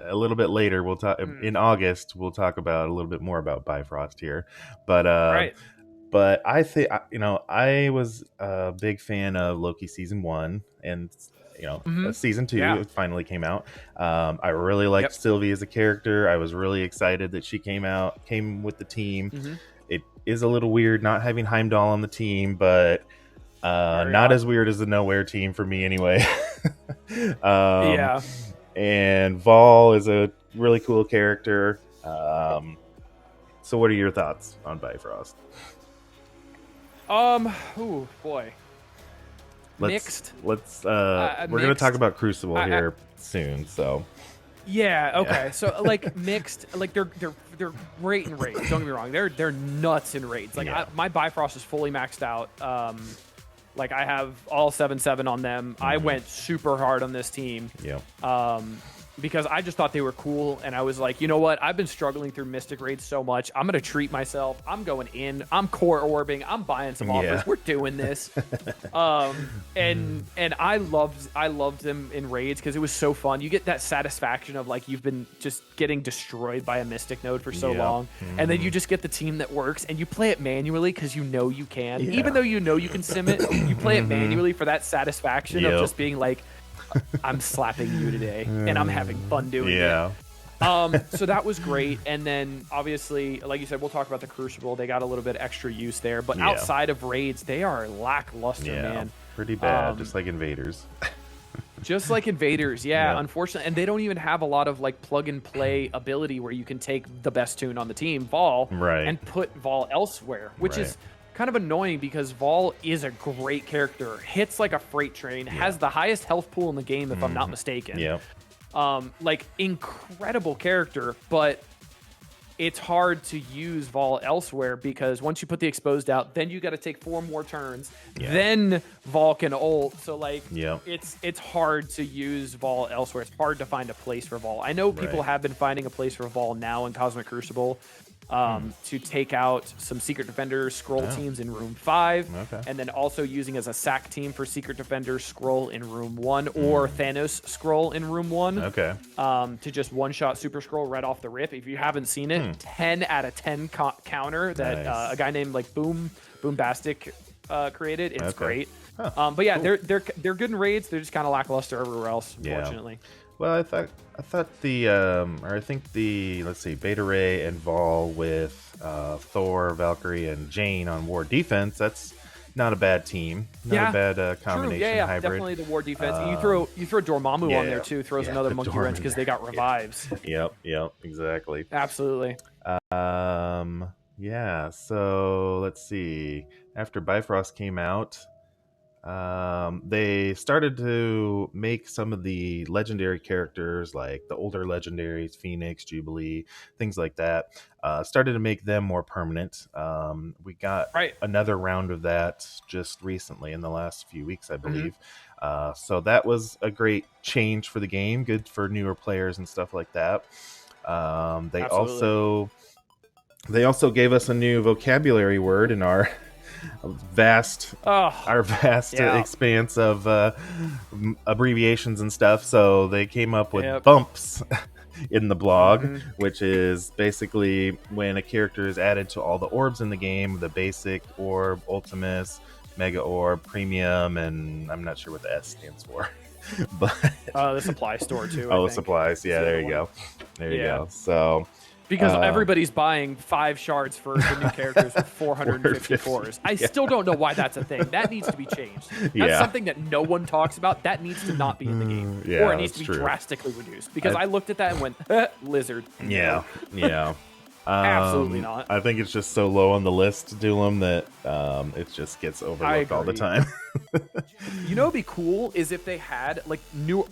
a little bit later, we'll talk in August. We'll talk about a little bit more about Bifrost here, but Right. But I think I was a big fan of Loki season 1, and season 2 Yeah. it finally came out. I really liked Sylvie as a character. I was really excited that she came with the team. It is a little weird not having Heimdall on the team, but not as weird as the Nowhere team for me anyway. Yeah. And Vol is a really cool character. So what are your thoughts on Bifrost? Oh boy. Mixed. We're gonna talk about Crucible here soon. So Yeah. Okay. So like mixed. Like they're great in raids. Don't get me wrong. They're nuts in raids. Like my Bifrost is fully maxed out. Like I have all 7/7 on them. I went super hard on this team. Yeah. Because I just thought they were cool, and I was like, you know what? I've been struggling through Mystic Raids so much. I'm gonna treat myself. I'm going in. I'm core orbing. I'm buying some offers. Yeah. We're doing this. And I loved them in raids because it was so fun. You get that satisfaction of like you've been just getting destroyed by a Mystic node for so long, and then you just get the team that works, and you play it manually because you know you can. Yeah. Even though you know you can sim it, you play it manually for that satisfaction of just being like, I'm slapping you today, and I'm having fun doing it. So that was great. And then obviously, like you said, we'll talk about the Crucible. They got a little bit extra use there, but outside of raids, they are lackluster, man. Pretty bad, just like Invaders. Just like Invaders, unfortunately. And they don't even have a lot of like plug and play ability where you can take the best tune on the team, Vol, and put Vol elsewhere, which is kind of annoying because Vol is a great character, hits like a freight train, has the highest health pool in the game if I'm not mistaken. Like incredible character, but it's hard to use Vol elsewhere because once you put the exposed out, then you got to take 4 more turns, then Vol can ult. So like it's hard to use Vol elsewhere. It's hard to find a place for Vol. I know people have been finding a place for Vol now in Cosmic Crucible. To take out some Secret Defender scroll teams in Room 5, and then also using as a sack team for Secret Defender scroll in Room 1 or Thanos scroll in Room 1. To just one-shot Super Scroll right off the rip. If you haven't seen it, 10 out of 10 counter that a guy named like Boombastic created. It's great. But yeah, they're good in raids. They're just kind of lackluster everywhere else, unfortunately. Well, I think the let's see, Beta Ray and Vol with Thor, Valkyrie, and Jane on War Defense. That's not a bad team. Not a bad combination. True. Yeah, hybrid. Definitely the War Defense. You throw Dormammu on there too. Throws another monkey wrench because they got revives. Yep, exactly. Absolutely. Yeah. So let's see. After Bifrost came out, They started to make some of the legendary characters, like the older legendaries, Phoenix, Jubilee, things like that. Started to make them more permanent. We got Right. another round of that just recently in the last few weeks, I Hmm. believe. So that was a great change for the game, good for newer players and stuff like that. Um, they Absolutely. also they also gave us a new vocabulary word in vast Oh, our vast yeah. expanse of abbreviations and stuff. So they came up with Yep. bumps in the blog, Hmm. which is basically when a character is added to all the orbs in the game: the basic orb, Ultimus, Mega Orb, Premium, and I'm not sure what the S stands for. But The supply store too, I oh, think, supplies. is Yeah, the there other you one. go. There you Yeah. go. So Because uh, everybody's buying 5 shards for the new characters with 450 450. cores. I Yeah. still don't know why that's a thing. That needs to be changed. That's Yeah. something that no one talks about. That needs to not be in the game. Or Yeah, it needs to that's be true. drastically reduced. Because I I looked at that and went, lizard. Yeah, No. yeah. Absolutely not. I think it's just so low on the list, Doolum, that it just gets I overlooked all the agree. time. You know, what'd be cool is if they had like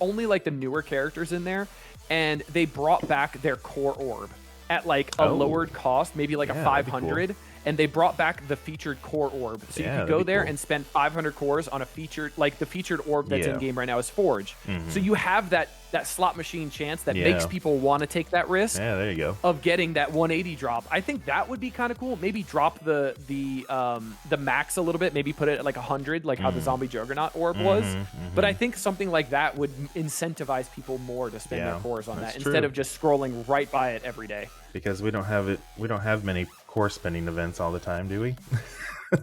only like the newer characters in there, and they brought back their core orb at like a Oh, lowered cost, maybe like yeah, a that'd be cool. 500, and they brought back the featured core orb, so you Yeah, could that'd go be there cool. and spend 500 cores on a featured, like the featured orb that's Yeah. in game right now is Forge. Mhm. So you have that slot machine chance that Yeah. makes people want to take that risk Yeah, there you go. of getting that 180 drop. I think that would be kind of cool. Maybe drop the max a little bit. Maybe put it at like 100, like how the Zombie Juggernaut orb was. But I think something like that would incentivize people more to spend Yeah, their cores on that that's instead true. of just scrolling right by it every day. Because we don't have many core spending events all the time, do we?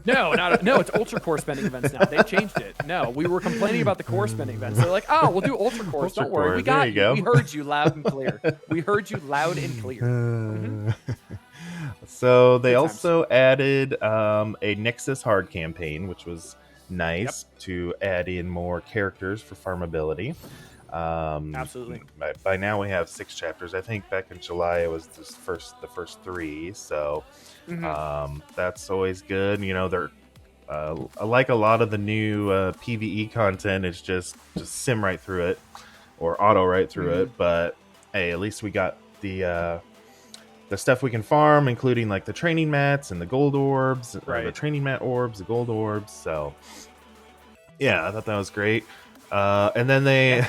No, it's ultra core spending events now. They've changed it. No, we were complaining about the core spending events. They're like, oh, we'll do ultra cores. Ultra Don't worry, we cores, there got you you. go. We heard you loud and clear. We heard you loud and clear. So they Good times. also added a Nexus hard campaign, which was nice to add in more characters for farmability. Absolutely. By now we have 6 chapters. I think back in July it was the first 3. So that's always good. You know, they're I like a lot of the new PVE content. It's just sim right through it or auto right through it. But hey, at least we got the stuff we can farm, including like the training mats and the gold orbs, or the Right. training mat orbs, the gold orbs. So yeah, I thought that was great. And then they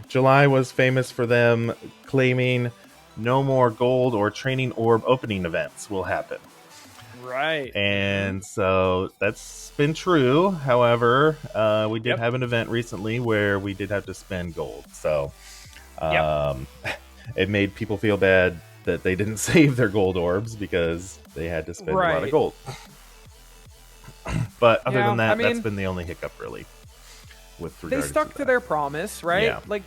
July was famous for them claiming no more gold or training orb opening events will happen. Right. And so that's been true. However, we did have an event recently where we did have to spend gold. So it made people feel bad that they didn't save their gold orbs because they had to spend a lot of Right. gold. But other Yeah, than that, I mean, that's been the only hiccup really with They regards stuck to that. their promise, right? Yeah. Like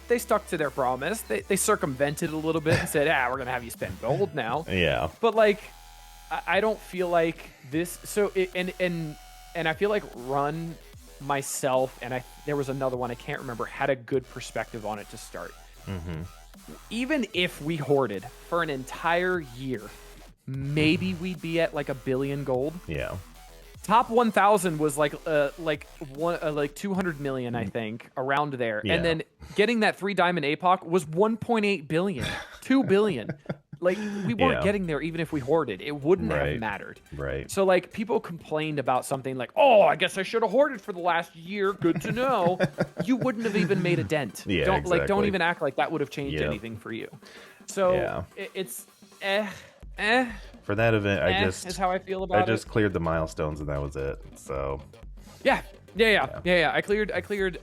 they stuck to their promise. They circumvented a little bit and said, we're gonna have you spend gold now. Yeah. But like, I don't feel like this. So and I feel like Run, myself, and there was another one I can't remember, had a good perspective on it to start. Even if we hoarded for an entire year, maybe we'd be at like 1 billion gold. Yeah. Top 1,000 was like 200 million, I think, around there. Yeah. And then getting that 3 diamond APOC was 1.8 billion, 2 billion. Like, we weren't Yeah. getting there even if we hoarded. It wouldn't have Right. mattered. Right. So, like, people complained about something like, oh, I guess I should have hoarded for the last year. Good to know. You wouldn't have even made a dent. Yeah, Don't exactly. even act like that would have changed Yep. anything for you. So, Yeah. it's For that event, is how I feel about I it. just cleared the milestones and that was it. So Yeah. I cleared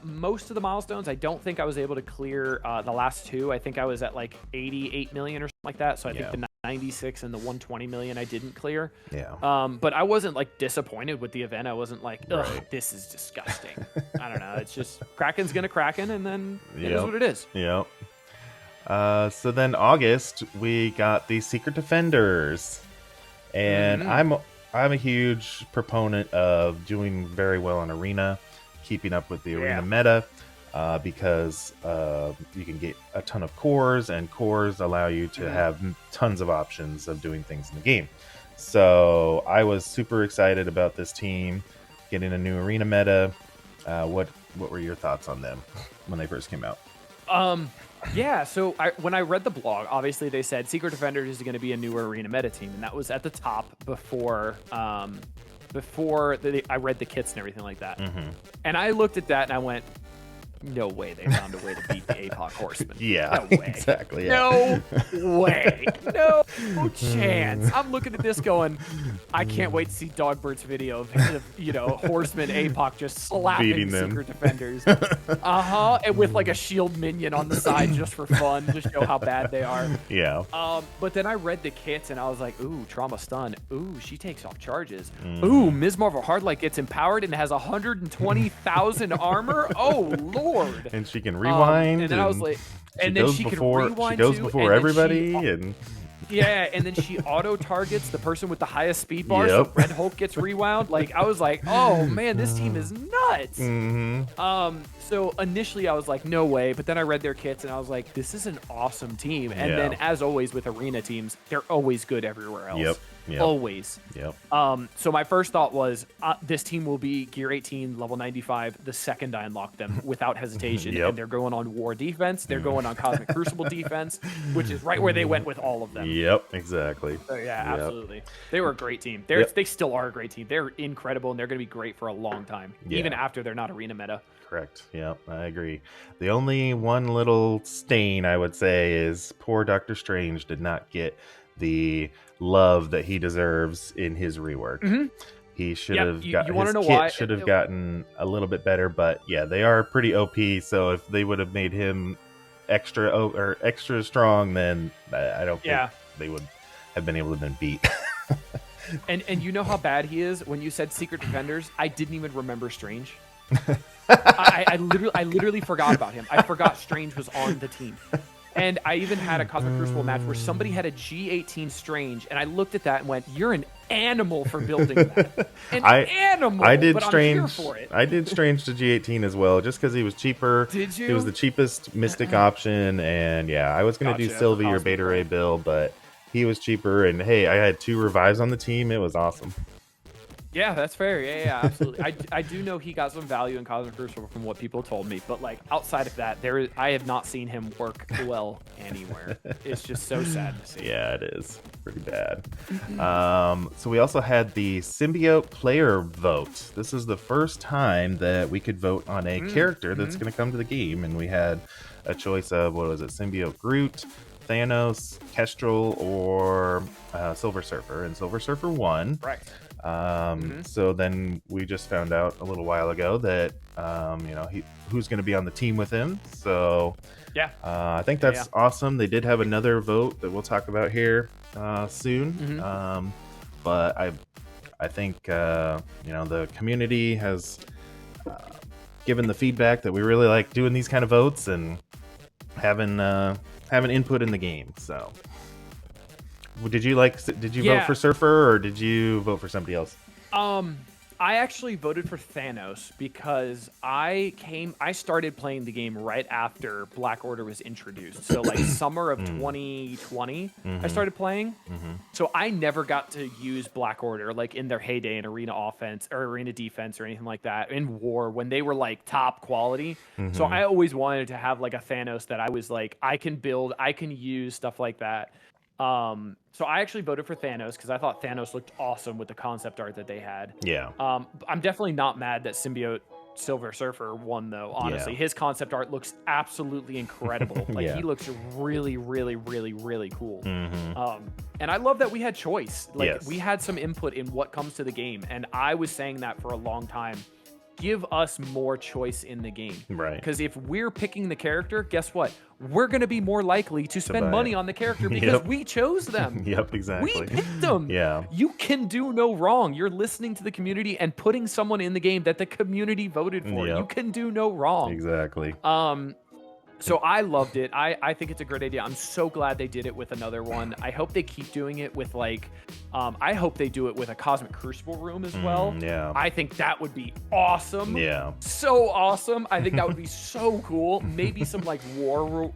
most of the milestones. I don't think I was able to clear the last 2. I think I was at like 88 million or something like that. So I think the 96 and the 120 million I didn't clear. yeah. But I wasn't like disappointed with the event. I wasn't like, ugh, Right. this is disgusting. I don't know. It's just Kraken's gonna Kraken, and then it is Yep. what it is. Yep. So then August we got the Secret Defenders, and I'm a huge proponent of doing very well in Arena, keeping up with the Arena meta, because you can get a ton of cores, and cores allow you to have tons of options of doing things in the game. So I was super excited about this team. getting a new arena meta. What were your thoughts on them when they first came out? Yeah, so when I read the blog, obviously they said Secret Defenders is going to be a new arena meta team, and that was at the top before I read the kits and everything like that. Mm-hmm. And I looked at that and I went, no way they found a way to beat the APOC Horsemen. Yeah, no way. exactly. Yeah. No way. No chance. I'm looking at this going, I can't wait to see Dogbird's video of Horseman APOC just slapping Beating them. Secret Defenders. And with like a shield minion on the side just for fun, to show how bad they are. Yeah. But then I read the kits and I was like, ooh, trauma stun. Ooh, she takes off charges. Ooh, Ms. Marvel Hardlight gets empowered and has 120,000 armor. Oh, Lord. And she can rewind. And then I was like, and then she can rewind. She goes too, before everybody. Yeah, and then she auto targets the person with the highest speed bar. Yep. So Red Hulk gets rewound. Like, I was like, oh man, this team is nuts. Mm-hmm. So initially I was like, no way. But then I read their kits and I was like, this is an awesome team. And then as always with arena teams, they're always good everywhere else. Yep. Always. Yep. So my first thought was this team will be Gear 18, level 95, the second I unlock them without hesitation. Yep. And they're going on War defense. They're going on Cosmic Crucible defense, which is right where they went with all of them. Yep, exactly. So, yeah, Yep. absolutely. They were a great team. They still are a great team. They're incredible, and they're going to be great for a long time, even after they're not arena meta. Correct. Yep, I agree. The only one little stain I would say is poor Doctor Strange did not get the love that he deserves in his rework. Mm-hmm. He should have got you wanna his know kit why? should have gotten a little bit better, but yeah, they are pretty OP. So if they would have made him extra strong, then I don't think they would have been able to been beat. And you know how bad he is? When you said Secret Defenders, I didn't even remember Strange. I literally forgot about him. I forgot Strange was on the team. And I even had a Cosmic Crucible match where somebody had a G18 Strange, and I looked at that and went, "You're an animal for building that." Animal. I did but Strange. I'm here for it. I did Strange to G18 as well, just because he was cheaper. Did you? He was the cheapest Mystic option, and yeah, I was going to do Sylvie or Beta Ray Bill, but he was cheaper. And hey, I had 2 revives on the team. It was awesome. Yeah, that's fair. Yeah, absolutely. I do know he got some value in Cosmic Crucible from what people told me, but like outside of that, I have not seen him work well anywhere. It's just so sad to see. Yeah, it is pretty bad. So we also had the Symbiote player vote. This is the first time that we could vote on a character that's going to come to the game, and we had a choice of Symbiote Groot, Thanos, Kestrel, or Silver Surfer, and Silver Surfer won. Right. So then we just found out a little while ago that who's going to be on the team with him. So yeah, I think that's awesome. They did have another vote that we'll talk about here soon. But I think the community has given the feedback that we really like doing these kind of votes and having input in the game. So did you vote for Surfer, or did you vote for somebody else? I actually voted for Thanos because I started playing the game right after Black Order was introduced. So like summer of 2020, I started playing. So I never got to use Black Order like in their heyday in arena offense or arena defense or anything like that in war when they were like top quality. So I always wanted to have like a Thanos that I was like, I can build, I can use, stuff like that. So I actually voted for Thanos because I thought Thanos looked awesome with the concept art that they had. Yeah. I'm definitely not mad that Symbiote Silver Surfer won, though. Honestly, his concept art looks absolutely incredible. Like he looks really, really, really, really cool. And I love that we had choice. Like we had some input in what comes to the game, and I was saying that for a long time. Give us more choice in the game. Right. Because if we're picking the character, guess what? We're going to be more likely to spend money on the character because we chose them. Yep, exactly. We picked them. Yeah. You can do no wrong. You're listening to the community and putting someone in the game that the community voted for. You can do no wrong. Exactly. So I loved it. I think it's a great idea. I'm so glad they did it with another one. I hope they keep doing it with like, I hope they do it with a Cosmic Crucible room as well. Yeah. I think that would be awesome. Yeah. So awesome. I think that would be so cool. Maybe some like war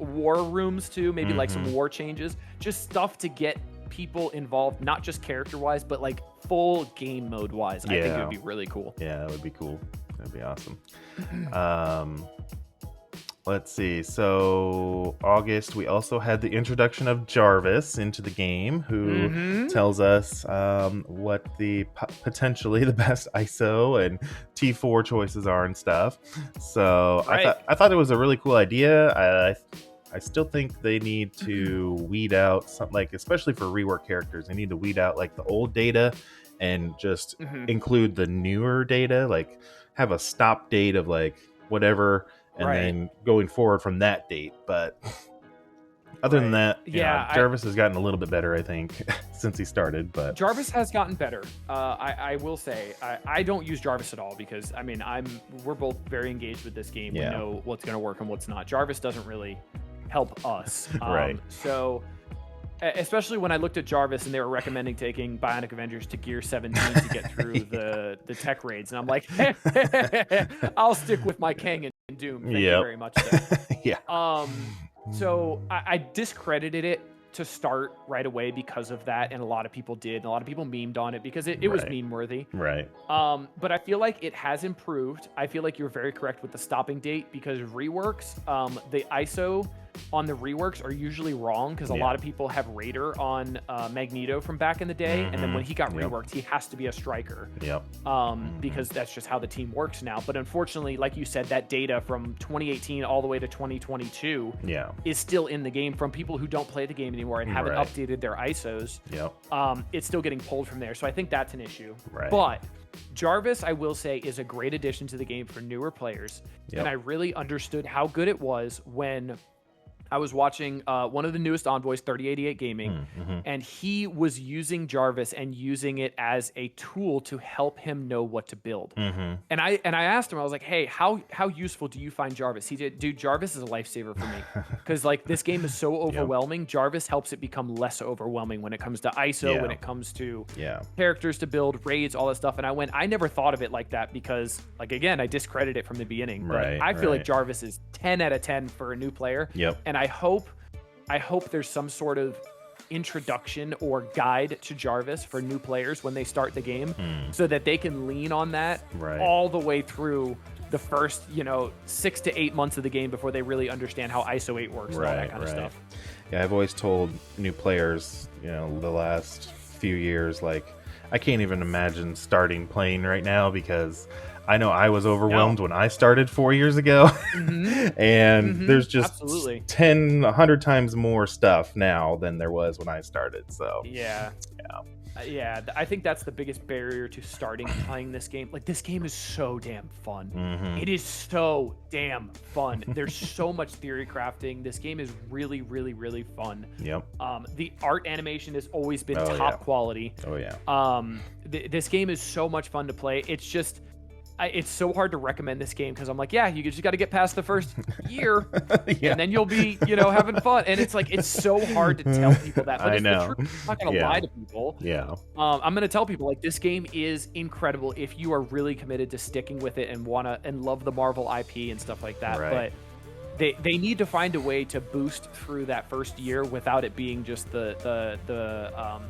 rooms too. Maybe like some war changes. Just stuff to get people involved, not just character-wise, but like full game mode-wise. I think it would be really cool. Yeah, that would be cool. That'd be awesome. Let's see. So August, we also had the introduction of Jarvis into the game, who tells us what the potentially the best ISO and T4 choices are and stuff. So I thought it was a really cool idea. I still think they need to weed out something, like, especially for rework characters, they need to weed out like the old data and just include the newer data, like have a stop date of like whatever, and then going forward from that date. But other than that, yeah, Jarvis has gotten a little bit better, I think, since he started. But Jarvis has gotten better. I will say I don't use Jarvis at all because I mean we're both very engaged with this game. We know what's going to work and what's not. Jarvis doesn't really help us. So especially when I looked at Jarvis and they were recommending taking Bionic Avengers to Gear 17 to get through the tech raids, and I'm like, I'll stick with my Kang and Doom. Thank you very much. So I discredited it to start right away because of that, and a lot of people did, and a lot of people memed on it because it was meme worthy. But I feel like it has improved. I feel like you're very correct with the stopping date, because reworks, the ISO on the reworks are usually wrong, because a lot of people have Raider on Magneto from back in the day, and then when he got reworked, he has to be a striker. Because that's just how the team works now. But unfortunately, like you said, that data from 2018 all the way to 2022 is still in the game from people who don't play the game anymore and haven't updated their ISOs. It's still getting pulled from there. So I think that's an issue. But Jarvis, I will say, is a great addition to the game for newer players. And I really understood how good it was when I was watching one of the newest envoys, 3088 Gaming, and he was using Jarvis and using it as a tool to help him know what to build. And I asked him, I was like, hey, how useful do you find Jarvis? He did, dude, Jarvis is a lifesaver for me, because like this game is so overwhelming. Jarvis helps it become less overwhelming when it comes to ISO, when it comes to characters to build, raids, all that stuff. And I never thought of it like that, because like, again, I discredited it from the beginning, but I feel like Jarvis is 10 out of 10 for a new player. And I hope there's some sort of introduction or guide to Jarvis for new players when they start the game, so that they can lean on that all the way through the first, 6 to 8 months of the game before they really understand how ISO 8 works and all that kind of stuff. Yeah, I've always told new players, the last few years, like, I can't even imagine starting playing right now, because I know I was overwhelmed when I started 4 years ago. And there's just 100 times more stuff now than there was when I started. So I think that's the biggest barrier to starting playing this game. Like, this game is so damn fun. It is so damn fun. There's so much theory crafting. This game is really, really, really fun. The art animation has always been top quality. This game is so much fun to play. It's just, it's so hard to recommend this game, because I'm like, you just got to get past the first year, and then you'll be, having fun. And it's like, it's so hard to tell people that. But it's the truth. I'm not going to lie to people. I'm going to tell people, like, this game is incredible if you are really committed to sticking with it and love the Marvel IP and stuff like that. But they need to find a way to boost through that first year without it being just the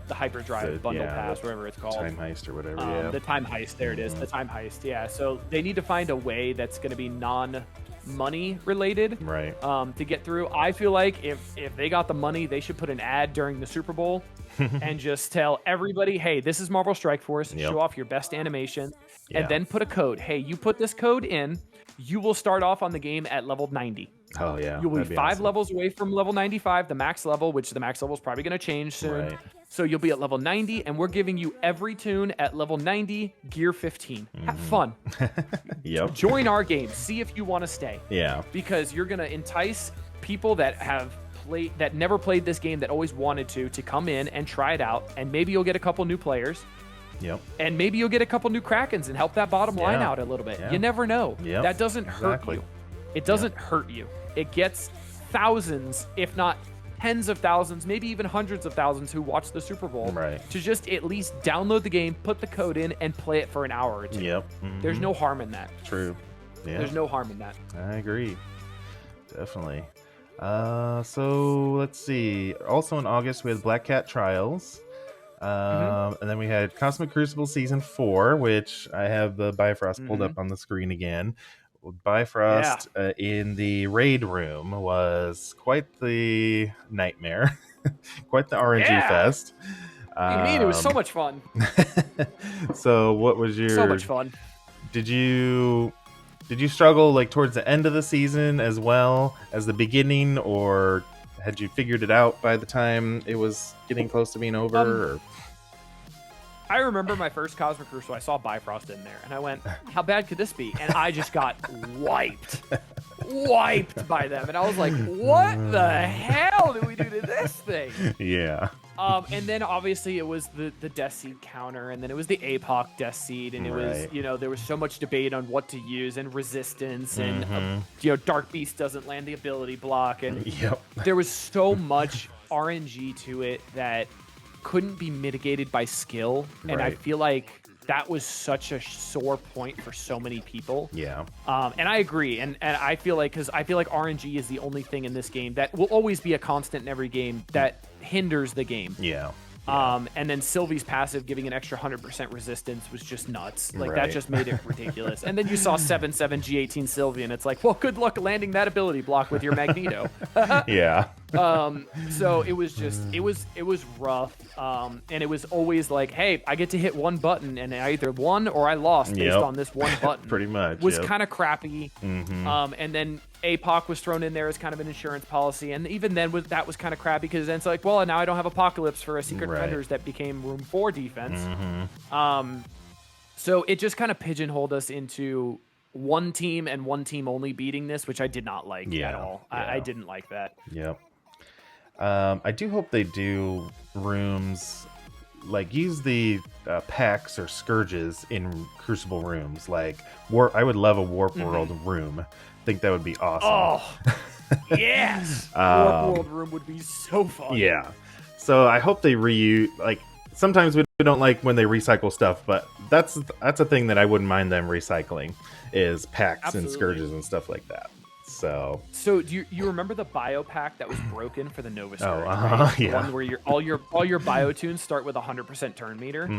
hyperdrive bundle pass, whatever it's called, time heist or whatever. The time heist, there it is, the time heist. So they need to find a way that's going to be non-money related, to get through. I feel like if they got the money, they should put an ad during the Super Bowl and just tell everybody, hey, this is Marvel Strike Force, show off your best animation, and then put a code. Hey, you put this code in, you will start off on the game at level 90. You will be 5 levels away from level 95, the max level, which the max level is probably going to change soon. So you'll be at level 90, and we're giving you every tune at level 90, gear 15. Have fun. Join our game. See if you want to stay. Because you're going to entice people that never played this game, that always wanted to come in and try it out, and maybe you'll get a couple new players. And maybe you'll get a couple new Krakens and help that bottom line out a little bit. You never know. That doesn't hurt you. It doesn't hurt you. It gets thousands, if not tens of thousands, maybe even hundreds of thousands who watch the Super Bowl to just at least download the game, put the code in, and play it for an hour or two. There's no harm in that. True. There's no harm in that. I agree. Definitely. So let's see. Also in August, we had Black Cat Trials. Mm-hmm. And then we had Cosmic Crucible Season 4, which I have the Bifrost pulled Mm-hmm. up on the screen again. Yeah. Bifrost in the raid room was quite the nightmare, quite the RNG Yeah. fest. What do you mean? It was so Um, much fun. so what was So your much fun. did you struggle like towards the end of the season as well as the beginning, or had you figured it out by the time it was getting close to being over? Or? I remember my first Cosmic Crucible. I saw Bifrost in there, and I went, "How bad could this be?" And I just got wiped by them, and I was like, "What the hell did we do to this thing?" Yeah. And then obviously it was the Death Seed counter, and then it was the APOC Death Seed, and it was, you know, there was so much debate on what to use and resistance, and you know, Dark Beast doesn't land the ability block, and there was so much RNG to it that couldn't be mitigated by skill, and I feel like that was such a sore point for so many people. Yeah. And I agree, and I feel like, because I feel like RNG is the only thing in this game that will always be a constant in every game that hinders the game. Yeah. And then Sylvie's passive giving an extra 100% resistance was just nuts. Like, that just made it ridiculous. And then you saw 7/7 G18 Sylvie, and it's like, well, good luck landing that ability block with your Magneto. Yeah. So it was just, it was rough. And it was always like, hey, I get to hit one button, and I either won or I lost based on this one button. Pretty much. Was kind of crappy. And then APOC was thrown in there as kind of an insurance policy, and even then that was kind of crappy, because then it's like, well, now I don't have Apocalypse for a Secret Defenders that became Room 4 defense. So it just kind of pigeonholed us into one team and one team only beating this, which I did not like at all. I didn't like that. Yep. I do hope they do rooms, like use the packs or scourges in Crucible rooms. Like I would love a Warp World room. I think that would be awesome. Oh, yes! Warp World room would be so fun. Yeah. So I hope they reuse, like, sometimes we don't like when they recycle stuff, but that's a thing that I wouldn't mind them recycling, is packs and scourges and stuff like that. So do you remember the bio pack that was broken for the Nova Scourge? right? The one where all your bio tunes start with 100% turn meter.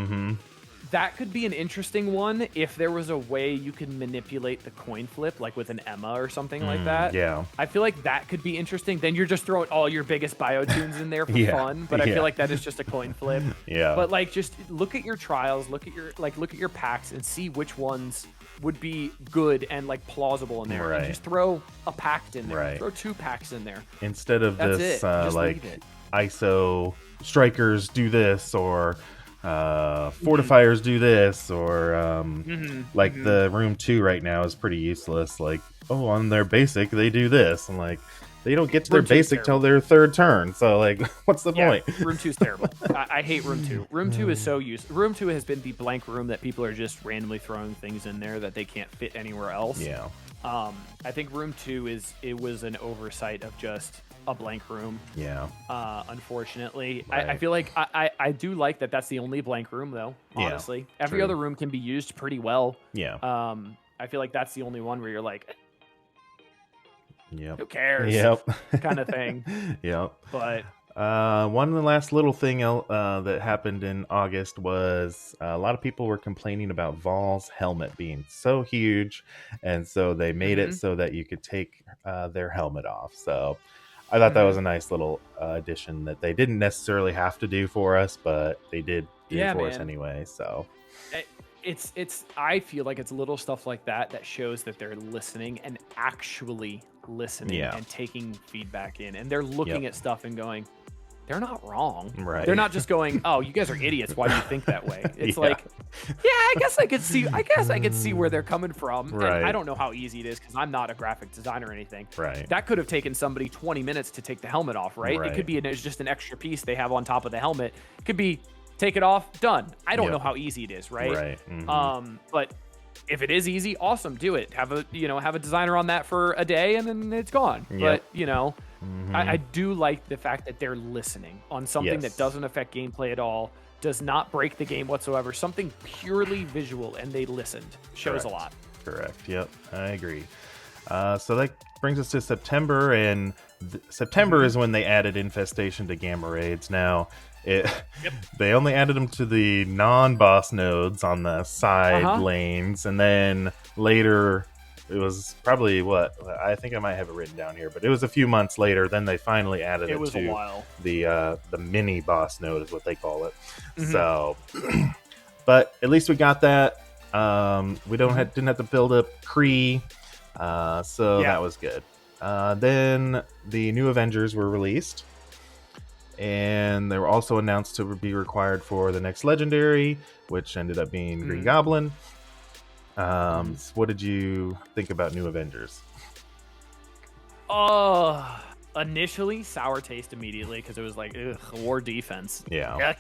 That could be an interesting one if there was a way you could manipulate the coin flip, like with an Emma or something like that. Yeah. I feel like that could be interesting. Then you're just throwing all your biggest bio tunes in there for fun, but I feel like that is just a coin flip. Yeah. But like, just look at your trials, look at your packs, and see which ones would be good and like plausible in there. And just throw a pact in there. Throw 2 packs in there. Instead of this like ISO strikers do this, or fortifiers do this, or like the room 2 right now is pretty useless. Like, oh, on their basic they do this, and like they don't get to their basic till their 3rd turn. So like, what's the point? Room 2 is terrible. I hate room 2. Room 2 is so useless. Room 2 has been the blank room that people are just randomly throwing things in there that they can't fit anywhere else. Yeah. I think room 2 was an oversight of just a blank room. Yeah. Unfortunately, I feel like I do like that that's the only blank room, though. Honestly, every other room can be used pretty well. Yeah. I feel like that's the only one where you're like, yep, who cares? Yep. Kind of thing. Yep. But one of the last little thing that happened in August was a lot of people were complaining about Vol's helmet being so huge, and so they made it so that you could take their helmet off. So I thought that was a nice little addition that they didn't necessarily have to do for us, but they did do for us anyway. So I feel like it's little stuff like that shows that they're listening and actually listening and taking feedback in, and they're looking at stuff and going, they're not wrong. Right. They're not just going, oh, you guys are idiots. Why do you think that way? It's like, I guess I could see where they're coming from. Right. And I don't know how easy it is, because I'm not a graphic designer or anything. Right. That could have taken somebody 20 minutes to take the helmet off, right? It could be just an extra piece they have on top of the helmet. It could be take it off, done. I don't know how easy it is, right? But if it is easy, awesome, do it. Have a designer on that for a day, and then it's gone. But I do like the fact that they're listening on something that doesn't affect gameplay at all, does not break the game whatsoever, something purely visual, and they listened. Shows a lot. Correct. Yep, I agree. So that brings us to September, and September is when they added Infestation to Gamma Raids. Now, they only added them to the non-boss nodes on the side lanes, and then later, it was probably I think I might have it written down here, but it was a few months later. Then they finally added it was to a while. the mini boss node, is what they call it. So, but at least we got that. We didn't have to build up Kree. So that was good. Then the new Avengers were released, and they were also announced to be required for the next Legendary, which ended up being Green Goblin. What did you think about New Avengers? Initially sour taste immediately, because it was like, ugh, war defense. Yeah.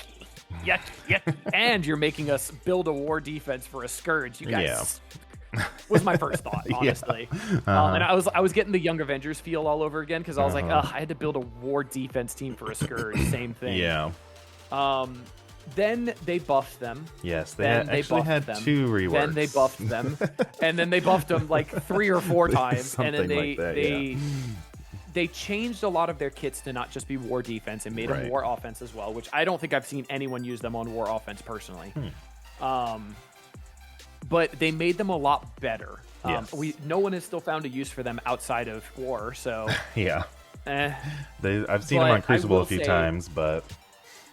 Yucky. And you're making us build a war defense for a Scourge. You guys was my first thought, honestly. And I was getting the Young Avengers feel all over again, because I was like, ugh, I had to build a war defense team for a Scourge. Same thing. Yeah. Then they buffed them. Yes, they actually had them. 2 reworks. Then they buffed them, and then they buffed them like 3 or 4 times, and then they changed a lot of their kits to not just be war defense and made them war offense as well, which I don't think I've seen anyone use them on war offense personally. But they made them a lot better. No one has still found a use for them outside of war, so yeah. I've seen them on Crucible a few times, but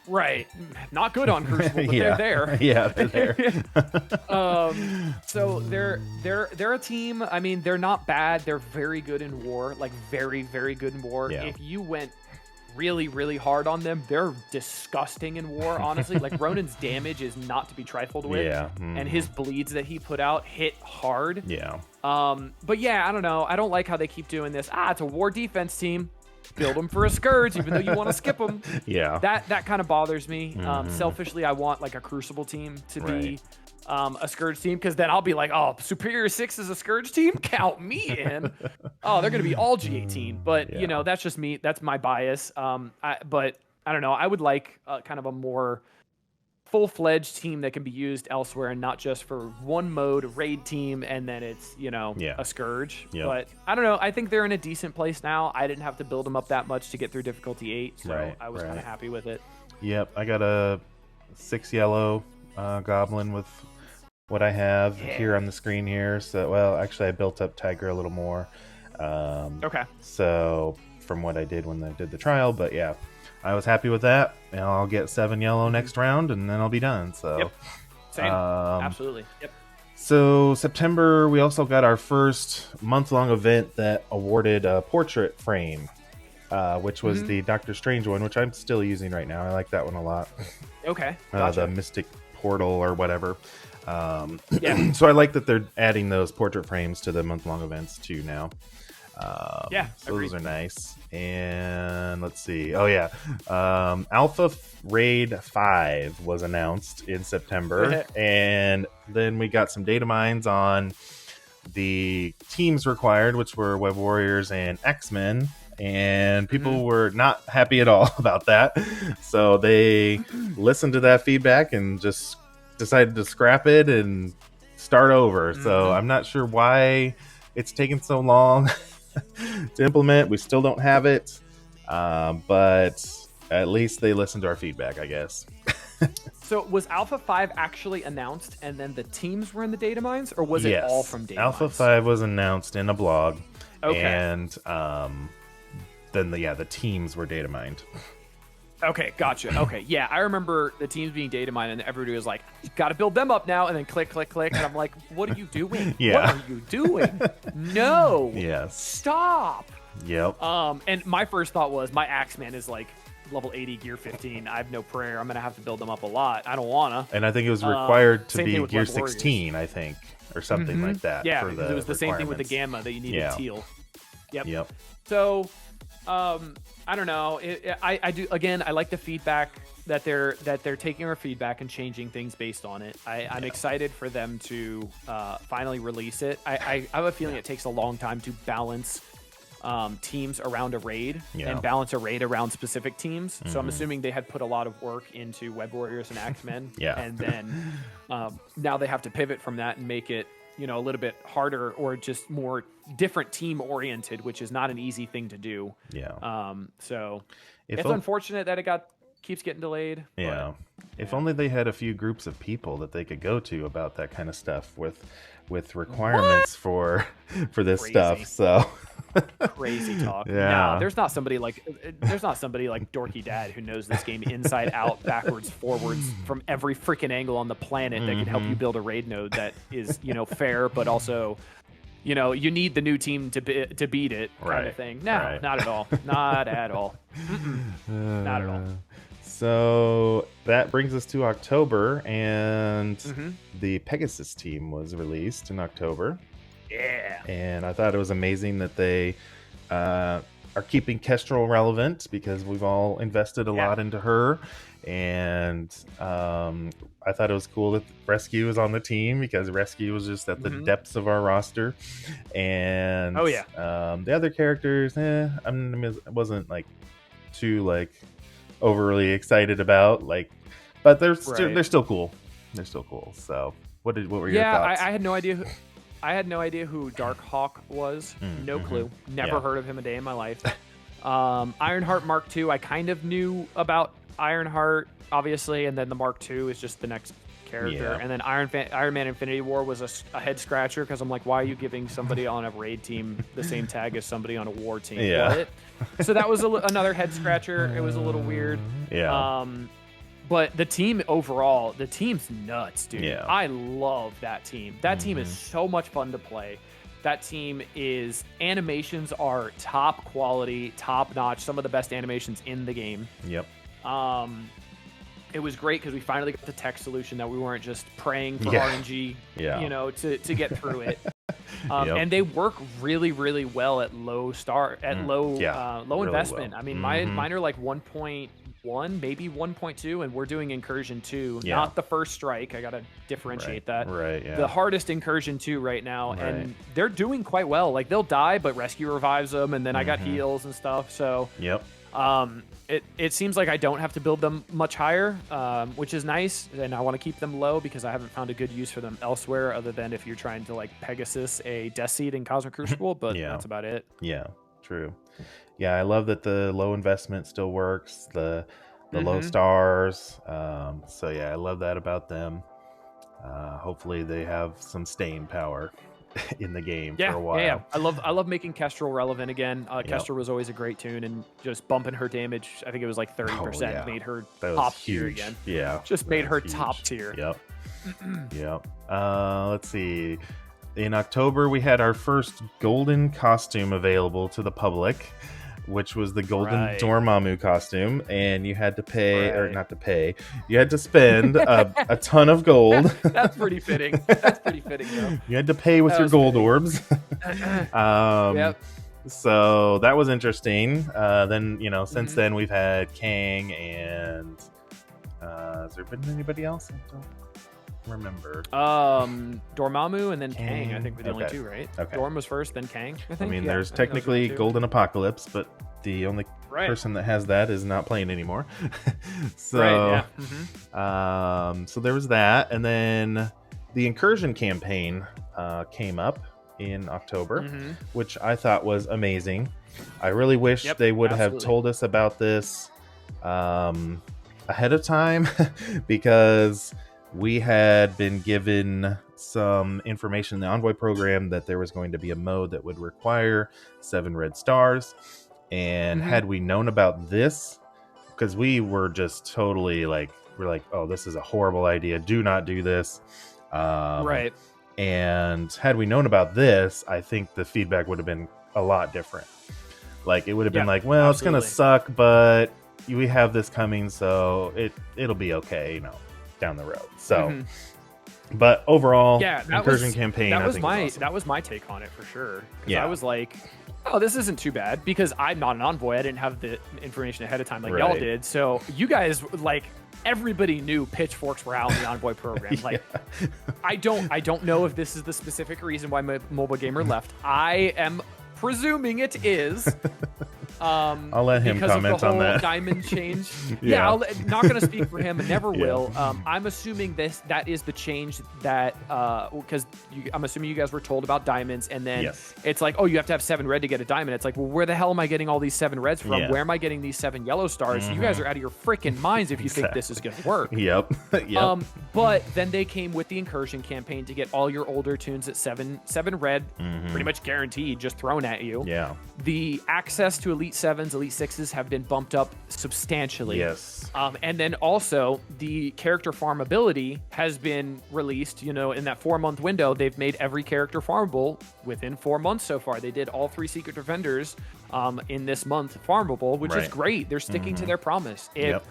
right, not good on Crucible, but they're there. Yeah, they're there. So they're a team. I mean, they're not bad. They're very good in war, like very, very good in war. Yeah. If you went really, really hard on them, they're disgusting in war, honestly. Like, Ronin's damage is not to be trifled with. Yeah. And his bleeds that he put out hit hard. Yeah. But yeah, I don't know. I don't like how they keep doing this. It's a war defense team. Build them for a Scourge, even though you want to skip them. Yeah. That kind of bothers me. Selfishly, I want like a Crucible team to be a Scourge team, because then I'll be like, oh, Superior 6 is a Scourge team? Count me in. Oh, they're going to be all G18. But, you know, that's just me. That's my bias. But I don't know. I would like kind of a more full-fledged team that can be used elsewhere and not just for one mode raid team and then it's, you know, a Scourge. But I don't know. I think they're in a decent place now. I didn't have to build them up that much to get through difficulty 8, so I was kind of happy with it. Yep, I got a 6 yellow goblin with what I have here on the screen here. So, well, actually I built up Tiger a little more. So from what I did when I did the trial, but yeah, I was happy with that. And I'll get 7 yellow next round, and then I'll be done. So, same, absolutely. So September, we also got our first month-long event that awarded a portrait frame, which was the Doctor Strange one, which I'm still using right now. I like that one a lot. Okay, gotcha. The Mystic Portal or whatever. So I like that they're adding those portrait frames to the month-long events too now. So those are nice. And let's see. Alpha Raid 5 was announced in September, and then we got some data mines on the teams required, which were Web Warriors and X-Men, and people were not happy at all about that. So they listened to that feedback and just decided to scrap it and start over. So I'm not sure why it's taken so long to implement. We still don't have it, but at least they listened to our feedback, I guess. So was Alpha 5 actually announced and then the teams were in the data mines, or was it all from data Alpha mines? 5 was announced in a blog, and then the teams were data mined. Okay, gotcha. Okay, yeah, I remember the teams being data mined, and everybody was like, "Got to build them up now," and then click, click, click, and I'm like, "What are you doing? What are you doing? No, stop." Yep. And my first thought was, my Axeman is like level 80, gear 15. I have no prayer. I'm gonna have to build them up a lot. I don't wanna. And I think it was required to be gear 16, I think, or something like that. Yeah, for the it was the same thing with the Gamma that you needed teal. Yep. So, I don't know. I do, again, I like the feedback that they're taking our feedback and changing things based on it. I'm excited for them to finally release it. I have a feeling it takes a long time to balance teams around a raid and balance a raid around specific teams. So I'm assuming they had put a lot of work into Web Warriors and Axemen. And then now they have to pivot from that and make it, a little bit harder or just more different team oriented, which is not an easy thing to do. Yeah. So If it's o- unfortunate that it keeps getting delayed. Yeah. If yeah. only they had a few groups of people that they could go to about that kind of stuff with requirements for this Crazy. stuff. So Crazy talk. Yeah. Nah, there's not somebody like Dorky Dad who knows this game inside out, backwards, forwards, from every freaking angle on the planet that can help you build a raid node that is, fair, but also, you need the new team to beat it kind of thing. No, not at all. Not at all. Not at all. So that brings us to October, and the Pegasus team was released in October. Yeah. And I thought it was amazing that they are keeping Kestrel relevant, because we've all invested a lot into her. And I thought it was cool that Rescue was on the team, because Rescue was just at the depths of our roster. And the other characters, I wasn't like too like overly excited about, but they're still cool. They're still cool. So what were your thoughts? I had no idea. I had no idea who Darkhawk was. No clue. Never heard of him a day in my life. Ironheart Mark II, I kind of knew about Ironheart, obviously, and then the Mark II is just the next character. And then Iron Man Infinity War was a head scratcher, because I'm like, why are you giving somebody on a raid team the same tag as somebody on a war team? Yeah. So that was another head scratcher. It was a little weird. Yeah. But the team overall, the team's nuts, dude. Yeah. I love that team. That team is so much fun to play. That team animations are top quality, top notch, some of the best animations in the game. Yep. It was great because we finally got the tech solution that we weren't just praying for RNG, to get through it. And they work really, really well at low investment. I mean, mine are like 1.1, maybe 1.2, and we're doing Incursion 2, not the first strike. I got to differentiate that. Right, yeah. The hardest Incursion 2 right now, and they're doing quite well. Like, they'll die, but Rescue revives them, and then I got heals and stuff. So, it seems like I don't have to build them much higher, which is nice, and I want to keep them low because I haven't found a good use for them elsewhere, other than if you're trying to like Pegasus a Death Seed in Cosmic Crucible, but that's about it. Yeah, true. Yeah, I love that the low investment still works, the low stars. So yeah, I love that about them. Hopefully they have some staying power in the game for a while. Yeah. I love making Kestrel relevant again. Kestrel was always a great tune, and just bumping her damage, I think it was like 30%, made her top tier again. Yeah. Just made her top tier. Yep. Yep. Let's see. In October, we had our first golden costume available to the public, which was the golden Dormammu costume, and you had to pay, or not to pay, you had to spend a ton of gold. That's pretty fitting. That's pretty fitting, though. You had to pay with your gold orbs. So that was interesting. Then, since then we've had Kang, and has there been anybody else? I don't remember. Dormammu and then Kang, I think were the only two, right? Okay. Dorm was first, then Kang, I think. I mean, there's technically Golden Apocalypse, but the only person that has that is not playing anymore. So, so there was that, and then the Incursion campaign came up in October, which I thought was amazing. I really wish they would have told us about this ahead of time, because we had been given some information in the Envoy program that there was going to be a mode that would require 7 red stars. And had we known about this, because we were just totally we're like, oh, this is a horrible idea. Do not do this. And had we known about this, I think the feedback would have been a lot different. Like, it would have been like, well, it's going to suck, but we have this coming, so it'll be okay, down the road. So, but overall, Incursion campaign, that was awesome. That was my take on it for sure. I was like, oh, this isn't too bad, because I'm not an envoy. I didn't have the information ahead of time like y'all did. So you guys, everybody knew pitchforks were out in the envoy program. I don't know if this is the specific reason why Mobile Gamer left. I am presuming it is. I'll let him because comment of the on whole that. diamond change. Yeah. Not going to speak for him, and never Yeah. will. I'm assuming that is the change that because I'm assuming you guys were told about diamonds, and then Yes. it's like, oh, you have to have 7 red to get a diamond. It's like, well, where the hell am I getting all these 7 reds from? Yeah. Where am I getting these 7 yellow stars? You guys are out of your freaking minds if you think this is going to work. Yep. Yep. But then they came with the incursion campaign to get all your older tunes at 7 red, pretty much guaranteed, just thrown at you. Yeah. The access to Elite 7s, Elite 6s have been bumped up substantially. Yes. And then also the character farmability has been released. You know, in that 4-month window, they've made every character farmable within 4 months so far. They did all 3 Secret Defenders in this month farmable, which is great. They're sticking to their promise. Yep.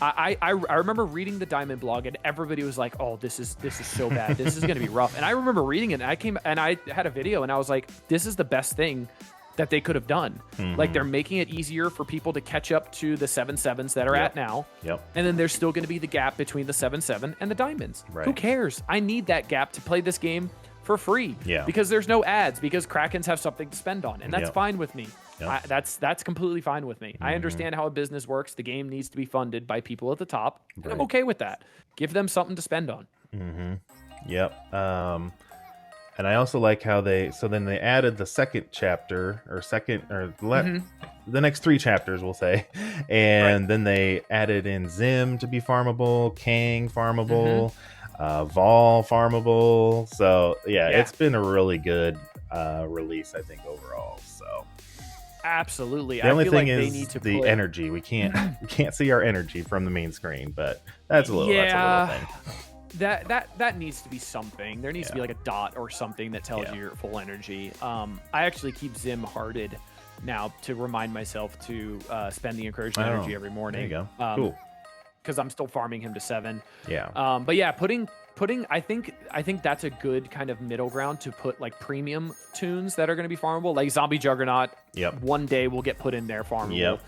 I remember reading the Diamond blog, and everybody was like, "Oh, this is so bad. This is going to be rough." And I remember reading it, and I had a video, and I was like, "This is the best thing that they could have done." Like, they're making it easier for people to catch up to the 7/7s that are at now. Yep. And then there's still going to be the gap between the 7/7 and the diamonds. Right. Who cares? I need that gap to play this game for free. Yeah. Because there's no ads, because Krakens have something to spend on, and that's Yep. fine with me. Yep. That's completely fine with me. I understand how a business works. The game needs to be funded by people at the top, and I'm okay with that. Give them something to spend on. Yep. And I also like how they added the second chapter the next 3 chapters, we'll say, and then they added in Zim to be farmable, Kang farmable, Vol farmable. So yeah, it's been a really good release, I think, overall. So absolutely, the only feel thing like they is need to the put... energy. We can't see our energy from the main screen, but that's a little thing. That needs to be something. There needs to be like a dot or something that tells you your full energy. I actually keep Zim hearted now to remind myself to spend the incursion energy every morning. There you go. Cool. Because I'm still farming him to 7. Yeah. But yeah, putting I think that's a good kind of middle ground to put like premium tunes that are going to be farmable, like Zombie Juggernaut. Yep. One day will get put in there farmable. Yep.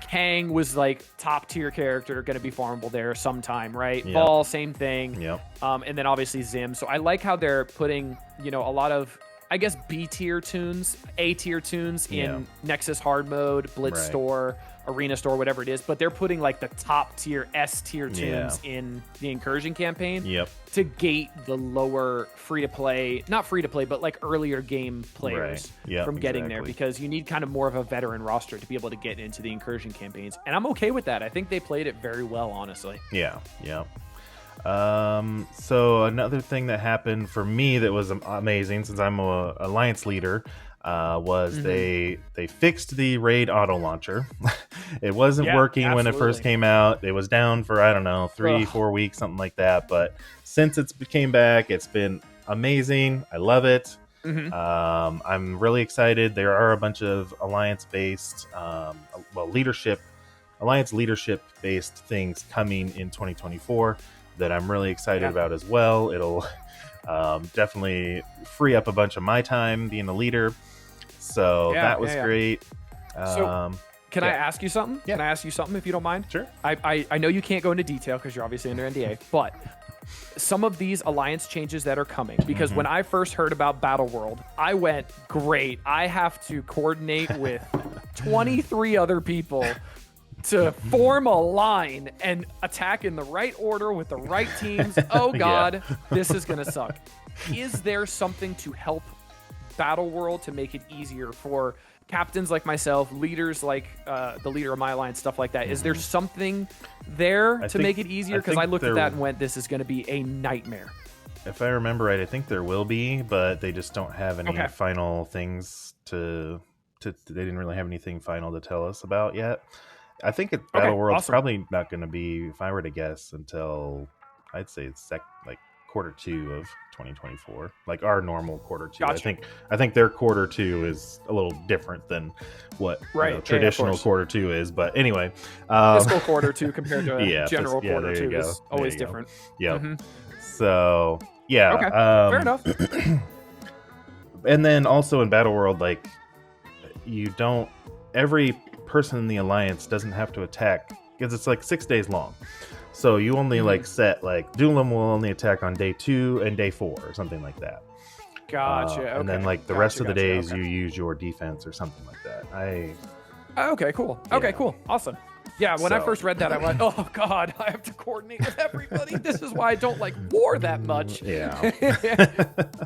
Kang was like top tier character, going to be farmable there sometime, right? Yep. Ball, same thing. Yep. And then obviously Zim. So I like how they're putting, a lot of, I guess, B tier tunes, A tier tunes in Nexus hard mode, Blitz store, Arena store, whatever it is. But they're putting like the top tier S tier tunes in the incursion campaign to gate the lower not free to play, but like earlier game players from getting there, because you need kind of more of a veteran roster to be able to get into the incursion campaigns. And I'm okay with that. I think they played it very well, honestly. Yeah. Yeah. So another thing that happened for me that was amazing, since I'm a alliance leader, was they fixed the raid auto launcher. It wasn't working when it first came out. It was down for, I don't know, 3-4 weeks, something like that. But since it's became back, it's been amazing. I love it. I'm really excited. There are a bunch of alliance-based, alliance leadership-based things coming in 2024 that I'm really excited about as well. It'll definitely free up a bunch of my time being a leader. So that was great. Can I ask you something? Yeah. Can I ask you something if you don't mind? Sure. I know you can't go into detail because you're obviously under NDA, but some of these alliance changes that are coming, because when I first heard about Battle World, I went, great, I have to coordinate with 23 other people to form a line and attack in the right order with the right teams. Oh God, this is gonna suck. Is there something to help Battle World to make it easier for captains like myself, leaders like the leader of my alliance, stuff like that? Is there something there to make it easier? Because I looked at that and went, this is going to be a nightmare. If I remember right, I think there will be, but they just don't have any final things to. They didn't really have anything final to tell us about yet. I think Battle World's probably not going to be, if I were to guess, until I'd say it's like Q2 of 2024, like our normal Q2. Gotcha. I think their Q2 is a little different than what traditional Q2 is. But anyway, fiscal Q2 compared to a general Q2 is always different. Yeah. So yeah. Fair enough. And then also in Battle World, like every person in the alliance doesn't have to attack, because it's like 6 days long. So you only set like Doolin will only attack on day 2 and day 4 or something like that. Gotcha. And then like the rest of the days you use your defense or something like that. Okay, cool. Okay, Yeah. cool. Awesome. Yeah, when I So- first read that, I went, oh, God, I have to coordinate with everybody. This is why I don't like war that much. Yeah.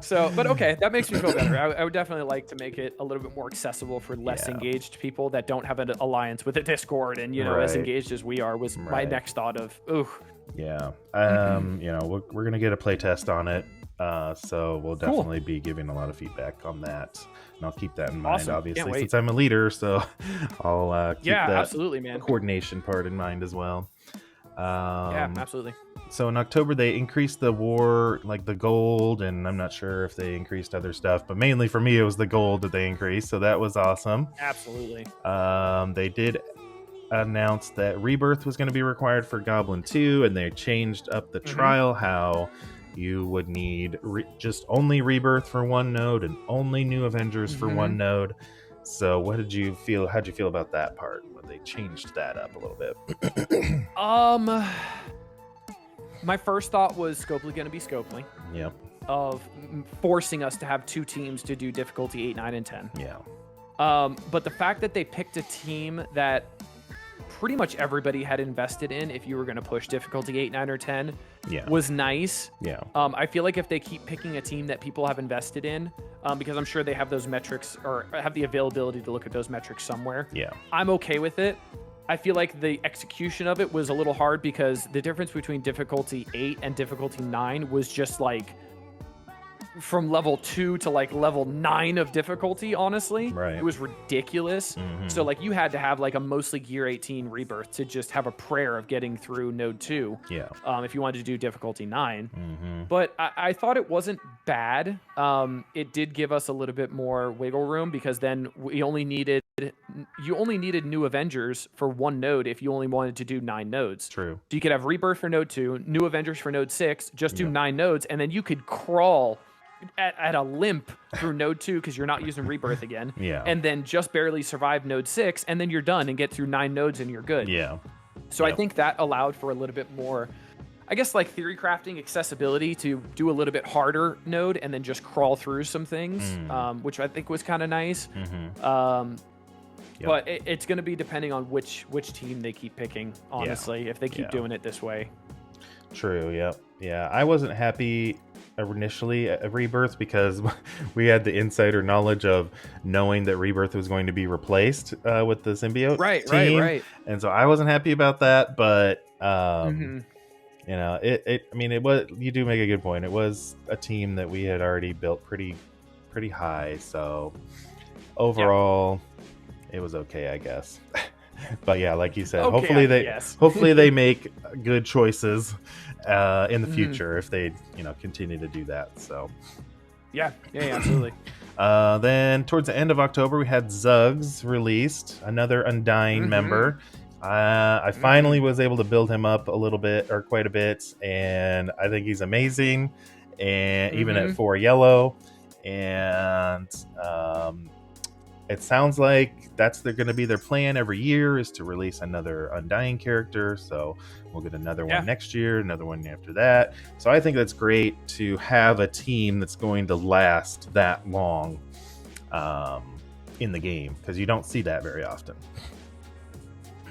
So, but okay, that makes me feel better. I would definitely like to make it a little bit more accessible for less Yeah. engaged people that don't have an alliance with a Discord and, you know, as Right. engaged as we are was my Right. next thought of, ooh. Yeah. You know, we're gonna get a play test on it. So we'll definitely be giving a lot of feedback on that. And I'll keep that in mind, Awesome. obviously, Can't wait. since I'm a leader, so I'll keep Yeah, that absolutely, man. coordination part in mind as well. Yeah, absolutely. So in October they increased the war, like the gold, and I'm not sure if they increased other stuff, but mainly for me it was the gold that they increased, so that was awesome. Absolutely. They did announce that rebirth was going to be required for Goblin 2, and they changed up the trial, how you would need just only rebirth for one node and only new Avengers for one node. So what did you feel? How'd you feel about that part when they changed that up a little bit? My first thought was Scopely going to be Scopely Yep. of forcing us to have two teams to do difficulty 8, 9, and 10. Yeah. But the fact that they picked a team that pretty much everybody had invested in, if you were going to push difficulty 8, 9, or 10, was nice. Yeah. I feel like if they keep picking a team that people have invested in, because I'm sure they have those metrics or have the availability to look at those metrics somewhere. Yeah. I'm okay with it. I feel like the execution of it was a little hard because the difference between difficulty 8 and difficulty 9 was just like from level 2 to like level 9 of difficulty, honestly. Right. It was ridiculous. So like you had to have like a mostly gear 18 rebirth to just have a prayer of getting through node 2. Yeah. If you wanted to do difficulty 9. But I thought it wasn't bad. It did give us a little bit more wiggle room because then you only needed new Avengers for one node if you only wanted to do 9 nodes. True. So you could have rebirth for node 2, new Avengers for node 6, just do 9 nodes, and then you could crawl at a limp through node 2 because you're not using rebirth again. Yeah. And then just barely survive node 6, and then you're done and get through 9 nodes and you're good. Yeah. So I think that allowed for a little bit more, I guess, like theory crafting accessibility to do a little bit harder node and then just crawl through some things, which I think was kind of nice. But it's going to be depending on which team they keep picking, honestly, if they keep doing it this way. True. Yep. Yeah. I wasn't happy initially at Rebirth because we had the insider knowledge of knowing that Rebirth was going to be replaced with the symbiote team. Right. And so I wasn't happy about that, but you know, I mean, it was, you do make a good point. It was a team that we had already built pretty high, so overall it was okay, I guess. But yeah, like you said, hopefully they make good choices in the future if they, you know, continue to do that. So yeah, absolutely. Then towards the end of October, we had Zuggs released, another Undying member. I finally was able to build him up a little bit, or quite a bit, and I think he's amazing, and even at 4 yellow. And it sounds like that's going to be their plan every year, is to release another Undying character. So we'll get another one next year, another one after that. So I think that's great to have a team that's going to last that long in the game, because you don't see that very often.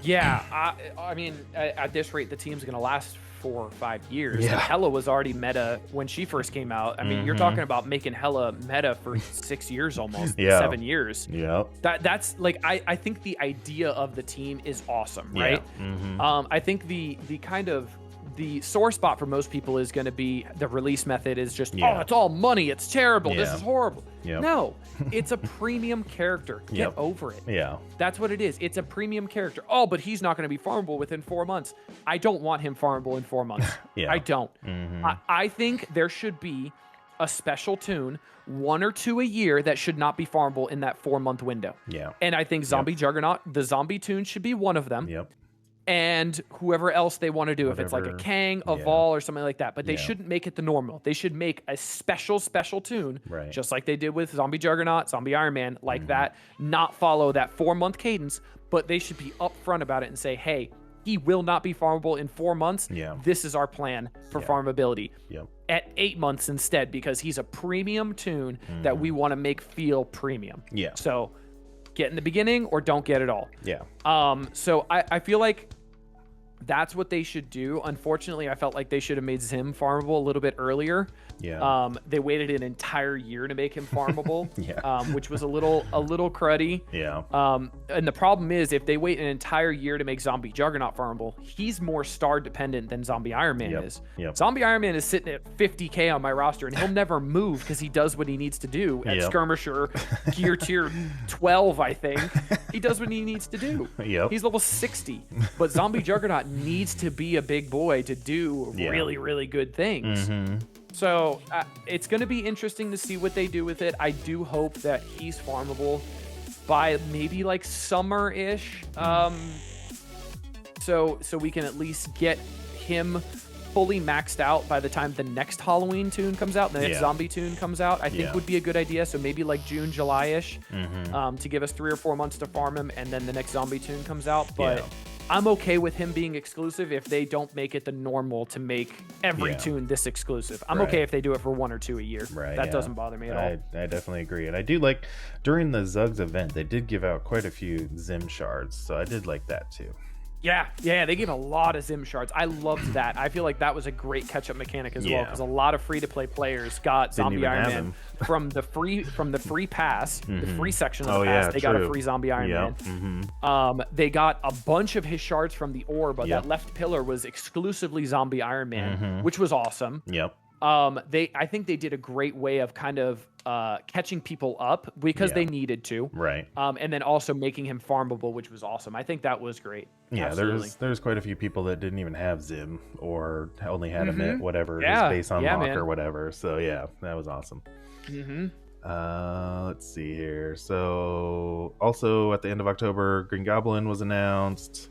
Yeah, I mean, at this rate, the team's going to last 4 or 5 years. Yeah. And Hela was already meta when she first came out. I mean, you're talking about making Hela meta for 6 years almost, 7 years. Yeah. That's like, I think the idea of the team is awesome, right? I think the kind of the sore spot for most people is going to be the release method is just, oh, it's all money, it's terrible, this is horrible. No, it's a premium character. Get over it. That's what it is. It's a premium character. Oh, but he's not going to be farmable within 4 months. I don't want him farmable in 4 months. I don't. I think there should be a special tune, 1 or 2 a year, that should not be farmable in that 4-month window. And I think Zombie Juggernaut, the zombie tune, should be one of them. And whoever else they want to do, if it's like a Kang, a Vol, or something like that. But they shouldn't make it the normal. They should make a special tune, just like they did with Zombie Juggernaut, Zombie Iron Man, like that. Not follow that 4-month cadence, but they should be upfront about it and say, hey, he will not be farmable in 4 months. This is our plan for farmability. At 8 months instead, because he's a premium tune that we want to make feel premium. So get in the beginning or don't get at all. Yeah. So I feel like that's what they should do. Unfortunately, I felt like they should have made Zim farmable a little bit earlier. Yeah. They waited an entire year to make him farmable, Yeah. which was a little cruddy. Yeah. And the problem is, if they wait an entire year to make Zombie Juggernaut farmable, he's more star dependent than Zombie Iron Man is. Yep. Zombie Iron Man is sitting at 50k on my roster, and he'll never move because he does what he needs to do at Skirmisher, gear tier 12, I think. He does what he needs to do. Yep. He's level 60, but Zombie Juggernaut needs to be a big boy to do really, really good things. So it's going to be interesting to see what they do with it. I do hope that he's farmable by maybe like summer-ish. So we can at least get him fully maxed out by the time the next Halloween tune comes out, the next zombie tune comes out, I think would be a good idea. So maybe like June, July-ish to give us 3 or 4 months to farm him, and then the next zombie tune comes out. But I'm okay with him being exclusive if they don't make it the normal to make every tune this exclusive. I'm okay if they do it for 1 or 2 a year. That doesn't bother me at all. I definitely agree. And I do like, during the Zugs event, they did give out quite a few Zim shards, so I did like that too. Yeah, they gave a lot of Zim shards. I loved that. I feel like that was a great catch-up mechanic as well, because a lot of free-to-play players got Zombie Iron Man from the free pass, the free section of the pass. They got a free Zombie Iron Man. They got a bunch of his shards from the orb, but that left pillar was exclusively Zombie Iron Man, which was awesome. I think they did a great way of kind of catching people up because they needed to, and then also making him farmable, which was awesome. I think that was great. There's quite a few people that didn't even have Zim or only had him at whatever his base unlock or whatever. So that was awesome. Let's see here. So also at the end of October, Green Goblin was announced,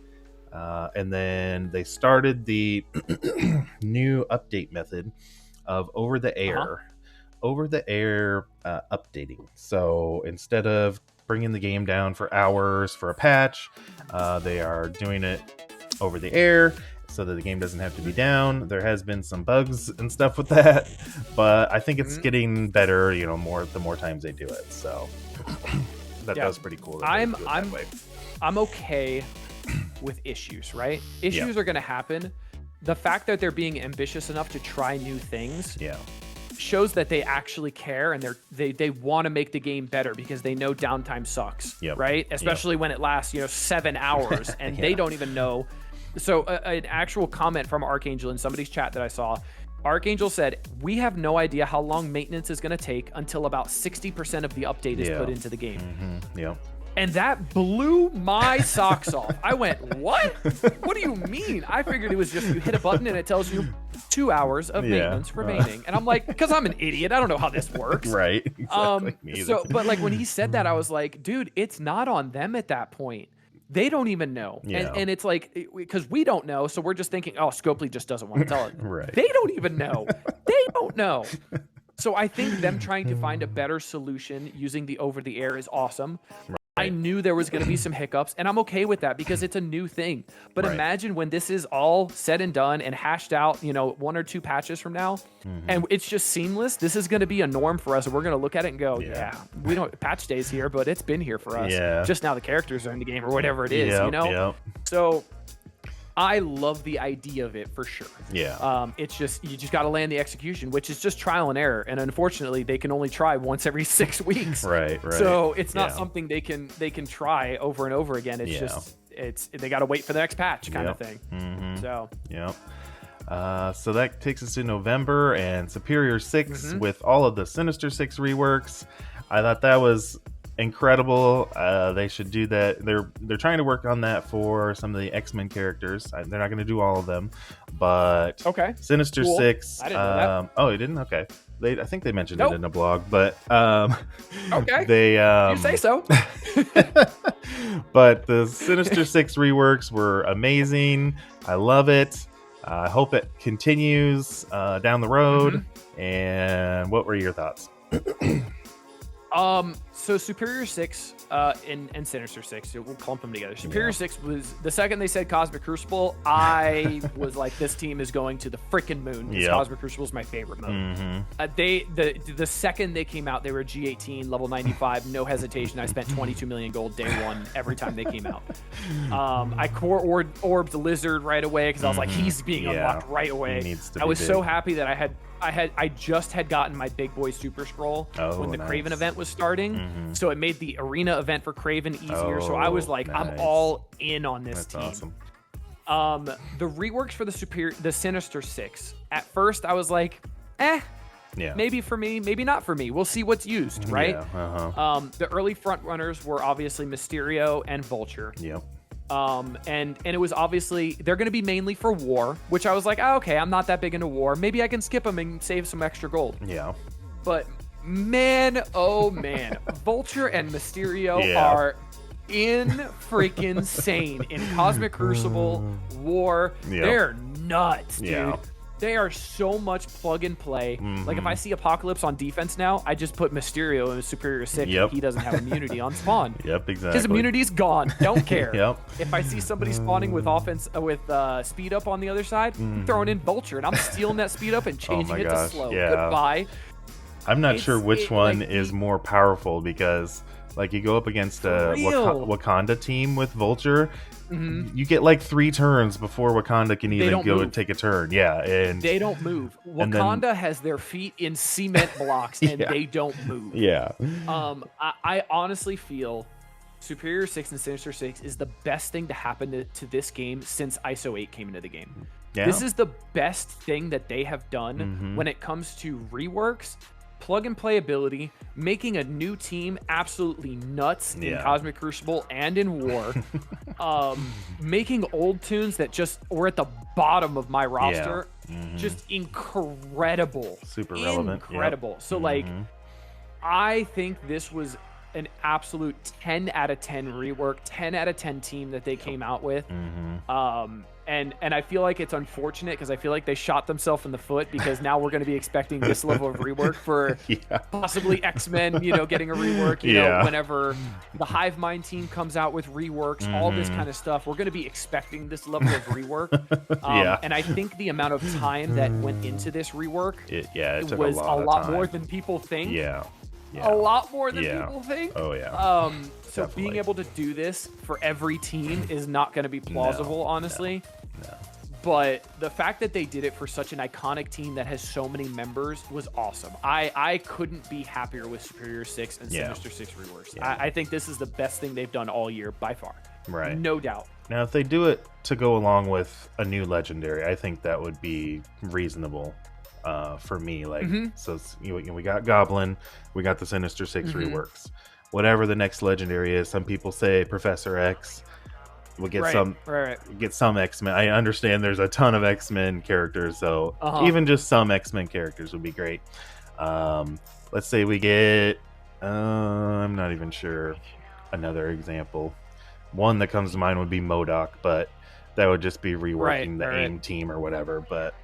and then they started the new update method of over-the-air updating. So instead of bringing the game down for hours for a patch, they are doing it over the air so that the game doesn't have to be down. There has been some bugs and stuff with that, but I think it's getting better, the more times they do it. So that was pretty cool. I'm okay with issues, right? Issues are going to happen. The fact that they're being ambitious enough to try new things shows that they actually care, and they want to make the game better because they know downtime sucks, right? Especially when it lasts 7 hours and they don't even know. So an actual comment from Archangel in somebody's chat that I saw, Archangel said, "We have no idea how long maintenance is going to take until about 60% of the update is put into the game." And that blew my socks off. I went, what? What do you mean? I figured it was just you hit a button and it tells you 2 hours of maintenance remaining. And I'm like, because I'm an idiot, I don't know how this works. Right. Exactly. But like when he said that, I was like, dude, it's not on them at that point. They don't even know. And it's like, because we don't know, so we're just thinking, oh, Scopely just doesn't want to tell it. They don't even know. They don't know. So I think them trying to find a better solution using the over-the-air is awesome. I knew there was going to be some hiccups, and I'm okay with that because it's a new thing. But imagine when this is all said and done and hashed out, 1 or 2 patches from now, and it's just seamless. This is going to be a norm for us, and we're going to look at it and go, we don't patch days here, but it's been here for us. Just now the characters are in the game or whatever it is, So I love the idea of it for sure. It's just, you just got to land the execution, which is just trial and error. And unfortunately, they can only try once every 6 weeks. Right. So it's not something they can try over and over again. It's just, they got to wait for the next patch kind of thing. So, so that takes us to November and Superior 6 with all of the Sinister 6 reworks. I thought that was incredible. They should do that. They're trying to work on that for some of the X-Men characters. They're not going to do all of them, but Sinister 6. I didn't know that. Oh, you didn't? Okay. I think they mentioned it in a blog, but they you say so. But the Sinister 6 reworks were amazing. I love it. I hope it continues down the road. And what were your thoughts? So Superior 6 and Sinister 6, so we'll clump them together. Superior 6 was the second they said Cosmic Crucible, I was like, this team is going to the freaking moon. Because Cosmic Crucible is my favorite mode. The second they came out, they were G18, level 95, no hesitation. I spent 22 million gold day one every time they came out. I core orbed Lizard right away because I was like, he's being unlocked right away. I was so happy that I just had gotten my big boy super scroll when the Kraven event was starting, so it made the arena event for Kraven easier. So I was like, I'm all in on this team. Awesome. The reworks for the Sinister 6. At first, I was like, maybe for me, maybe not for me. We'll see what's used, right? The early front runners were obviously Mysterio and Vulture. And it was obviously they're going to be mainly for war, which I was like, oh, okay, I'm not that big into war. Maybe I can skip them and save some extra gold. But man, oh man, Vulture and Mysterio are in freaking insane in Cosmic Crucible War. They're nuts, dude. They are so much plug and play. Like if I see Apocalypse on defense now, I just put Mysterio in a Superior 6 and he doesn't have immunity on spawn. Exactly. His immunity's gone. Don't care. If I see somebody spawning with offense with speed up on the other side, I'm throwing in Vulture and I'm stealing that speed up and changing it to slow. Goodbye. I'm not sure which one is more powerful because like you go up against a Wakanda team with Vulture. You get like 3 turns before Wakanda can even go and take a turn. And they don't move. Wakanda has their feet in cement blocks and they don't move. I honestly feel Superior 6 and Sinister 6 is the best thing to happen to this game since ISO 8 came into the game. This is the best thing that they have done when it comes to reworks, plug and play ability, making a new team absolutely nuts in Cosmic Crucible and in War, making old tunes that just were at the bottom of my roster, just incredible, super relevant, incredible. So like, I think this was an absolute 10 out of 10 rework, 10 out of 10 team that they came out with. And I feel like it's unfortunate because I feel like they shot themselves in the foot because now we're going to be expecting this level of rework for possibly X-Men, getting a rework, you know, whenever the Hive Mind team comes out with reworks, all this kind of stuff. We're going to be expecting this level of rework. And I think the amount of time that went into this rework it was a lot more than people think. A lot more than people think. So being able to do this for every team is not going to be plausible, honestly. But the fact that they did it for such an iconic team that has so many members was awesome. I couldn't be happier with Superior 6 and Sinister 6 reworks. I think this is the best thing they've done all year by far. No doubt. Now, if they do it to go along with a new legendary, I think that would be reasonable. For me, like, so we got Goblin, we got the Sinister 6 reworks, whatever the next legendary is. Some people say Professor X. We'll get get some X-Men. I understand there's a ton of X-Men characters, so even just some X-Men characters would be great. Let's say we get I'm not even sure another example. One that comes to mind would be MODOK, but that would just be reworking the AIM team or whatever. But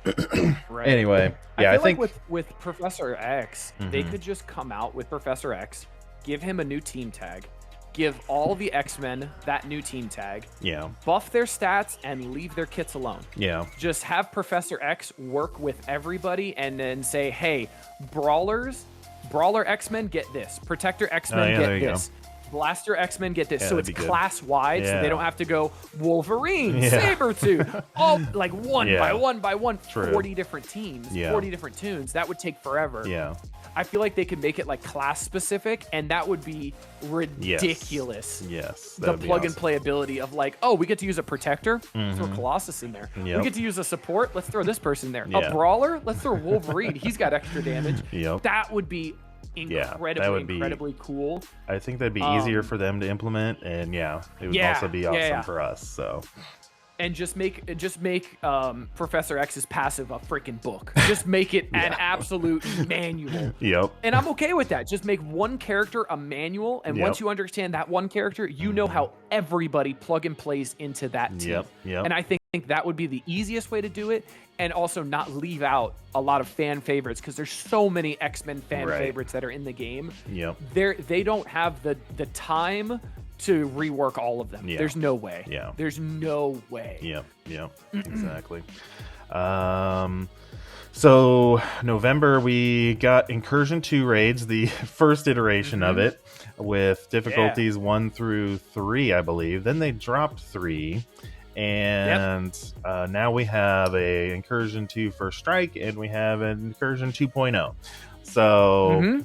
anyway, I feel like with Professor X, they could just come out with Professor X, give him a new team tag, give all the X-Men that new team tag, buff their stats, and leave their kits alone. Just have Professor X work with everybody and then say, hey, Brawler X-Men get this, Protector X-Men get this. Blaster X-Men get this, so it's class-wide, so they don't have to go Wolverine, Sabretooth, all like one by one, 40 different teams, 40 different tunes. That would take forever. I feel like they could make it like class-specific, and that would be ridiculous. The plug-and-play ability of like, oh, we get to use a Protector, let's throw Colossus in there. We get to use a support, let's throw this person there. A Brawler, let's throw Wolverine, he's got extra damage. That would be incredibly cool. I think that'd be easier for them to implement, and it would also be awesome for us. So, and just make Professor X's passive a freaking book. Just make it an absolute manual. And I'm okay with that. Just make one character a manual, and once you understand that one character, you know how everybody plug and plays into that team. And I think think that would be the easiest way to do it, and also not leave out a lot of fan favorites, because there's so many X-Men fan favorites that are in the game. Yep. They don't have the time to rework all of them. There's no way. There's no way. Yep. Exactly. So November we got Incursion 2 raids, the first iteration of it, with difficulties 1 through 3, I believe. Then they dropped 3. And now we have a Incursion 2 First Strike, and we have an Incursion 2.0. So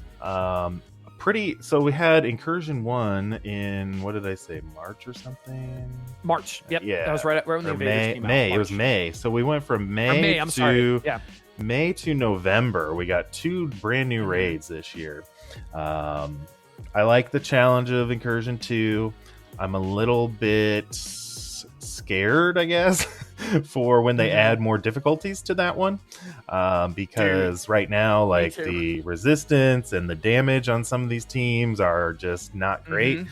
so we had Incursion 1 in, what did I say, March or something? March. Yep. Yeah. That was right when the Invaders came out. May. It was May. So we went from May May to November. We got 2 brand new raids this year. I like the challenge of Incursion 2. I'm a little bit scared, I guess, for when they add more difficulties to that one, because right now, like, the resistance and the damage on some of these teams are just not great.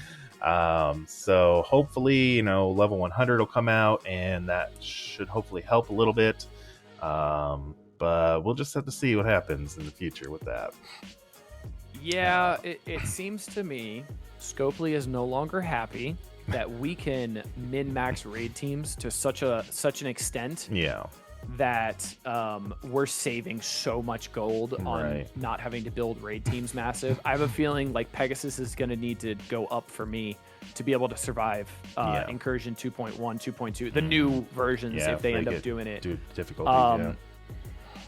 So hopefully, level 100 will come out, and that should hopefully help a little bit, but we'll just have to see what happens in the future with that. It seems to me Scopely is no longer happy that we can min-max raid teams to such an extent that we're saving so much gold on not having to build raid teams massive. I have a feeling like Pegasus is going to need to go up for me to be able to survive Incursion 2.1, 2.2, the new versions, if they end up doing it. Difficulty,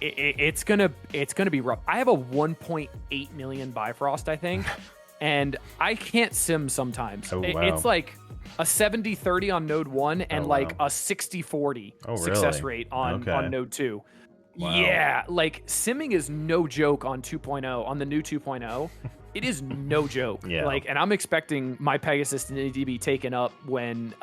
it's gonna be rough. I have a 1.8 million Bifrost, I think, and I can't sim sometimes. It's like a 70-30 on node 1 and like a 60-40 success rate on node 2. Yeah, like simming is no joke on 2.0, on the new 2.0. It is no joke. And I'm expecting my Pegasus to need to be taken up when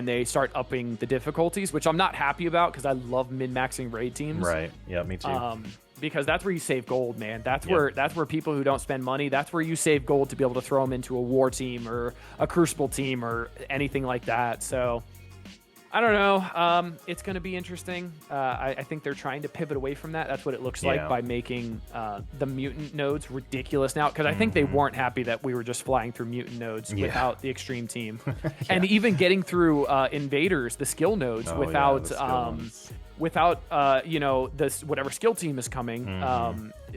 they start upping the difficulties, which I'm not happy about because I love min-maxing raid teams. Right. Yeah, me too. Because that's where you save gold, man. That's where people who don't spend money, that's where you save gold to be able to throw them into a war team or a Crucible team or anything like that. So I don't know. It's going to be interesting. I think they're trying to pivot away from that. That's what it looks like by making the mutant nodes ridiculous now. Because I think they weren't happy that we were just flying through mutant nodes without the extreme team. And even getting through invaders, the skill nodes, without this whatever skill team is coming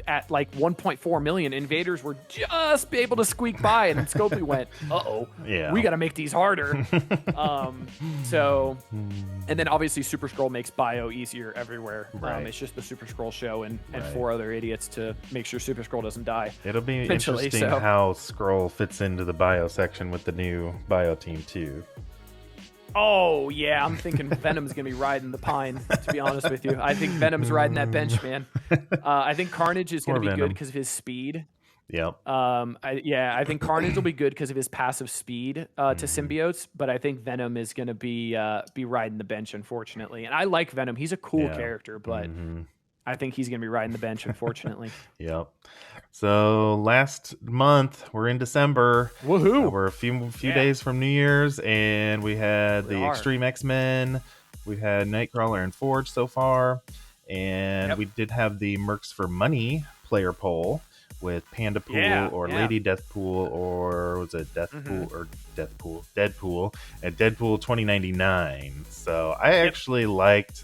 at like 1.4 million invaders were just able to squeak by, and then Scopely went, we got to make these harder. And then obviously Super Scroll makes bio easier everywhere. It's just the Super Scroll show and 4 other idiots to make sure Super Scroll doesn't die. It'll be interesting how Scroll fits into the bio section with the new bio team too. Oh, yeah, I'm thinking Venom's going to be riding the pine, to be honest with you. I think Venom's riding that bench, man. I think Carnage is going to be good because of his speed. Yep. I think Carnage will be good because of his passive speed to symbiotes, but I think Venom is going to be riding the bench, unfortunately. And I like Venom. He's a cool character, but I think he's going to be riding the bench, unfortunately. Yep. So last month, we're in December. Woohoo! We're a few days from New Year's, and we had the Extreme X-Men. We had Nightcrawler and Forge so far, and we did have the Mercs for Money player poll with Panda Pool or Lady Deathpool, or was it Deathpool or Deadpool, and Deadpool 2099. So I actually liked.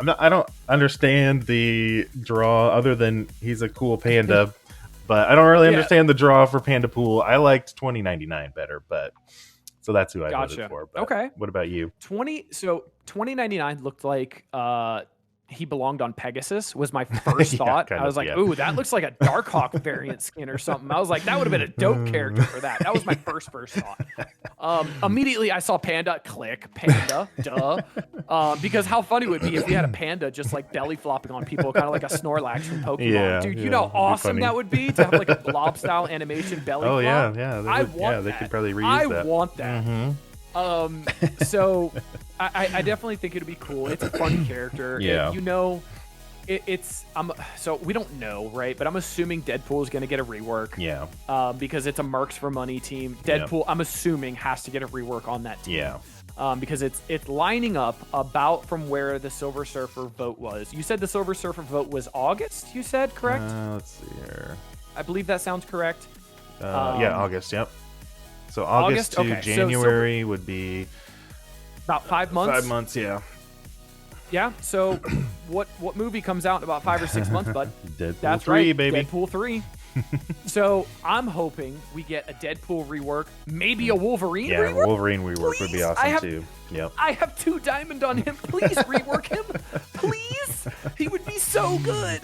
I don't understand the draw other than he's a cool panda, but I don't really understand the draw for Panda Pool. I liked 2099 better, but so that's who I voted for. But what about you? 2099 looked like he belonged on Pegasus was my first thought. I was like, ooh, that looks like a Darkhawk variant skin or something. I was like, that would have been a dope character for that. That was my first thought. Immediately I saw Panda, click, Panda, duh. Because how funny would it be if we had a panda just like belly flopping on people, kind of like a Snorlax from Pokemon. Dude, you know how awesome that would be to have like a blob style animation belly flop? I want that. They could probably reuse that. I want that. So I definitely think it'd be cool. It's a fun character. So we don't know, right? But I'm assuming Deadpool is going to get a rework. Yeah. Because it's a Mercs for Money team. Deadpool, I'm assuming, has to get a rework on that team. Yeah. Because it's lining up about from where the Silver Surfer vote was. You said the Silver Surfer vote was August, you said, correct? Let's see here. I believe that sounds correct. Yeah, August, yep. So August to okay, January would be... About 5 months? 5 months, yeah. Yeah, so what movie comes out in about 5 or 6 months, bud? Deadpool That's 3, right, baby. Deadpool 3. So I'm hoping we get a Deadpool rework, maybe a Wolverine rework. Yeah, Wolverine rework would be Please? awesome too. Yep. I have 2 diamond on him. Please rework him. Please. He would be so good.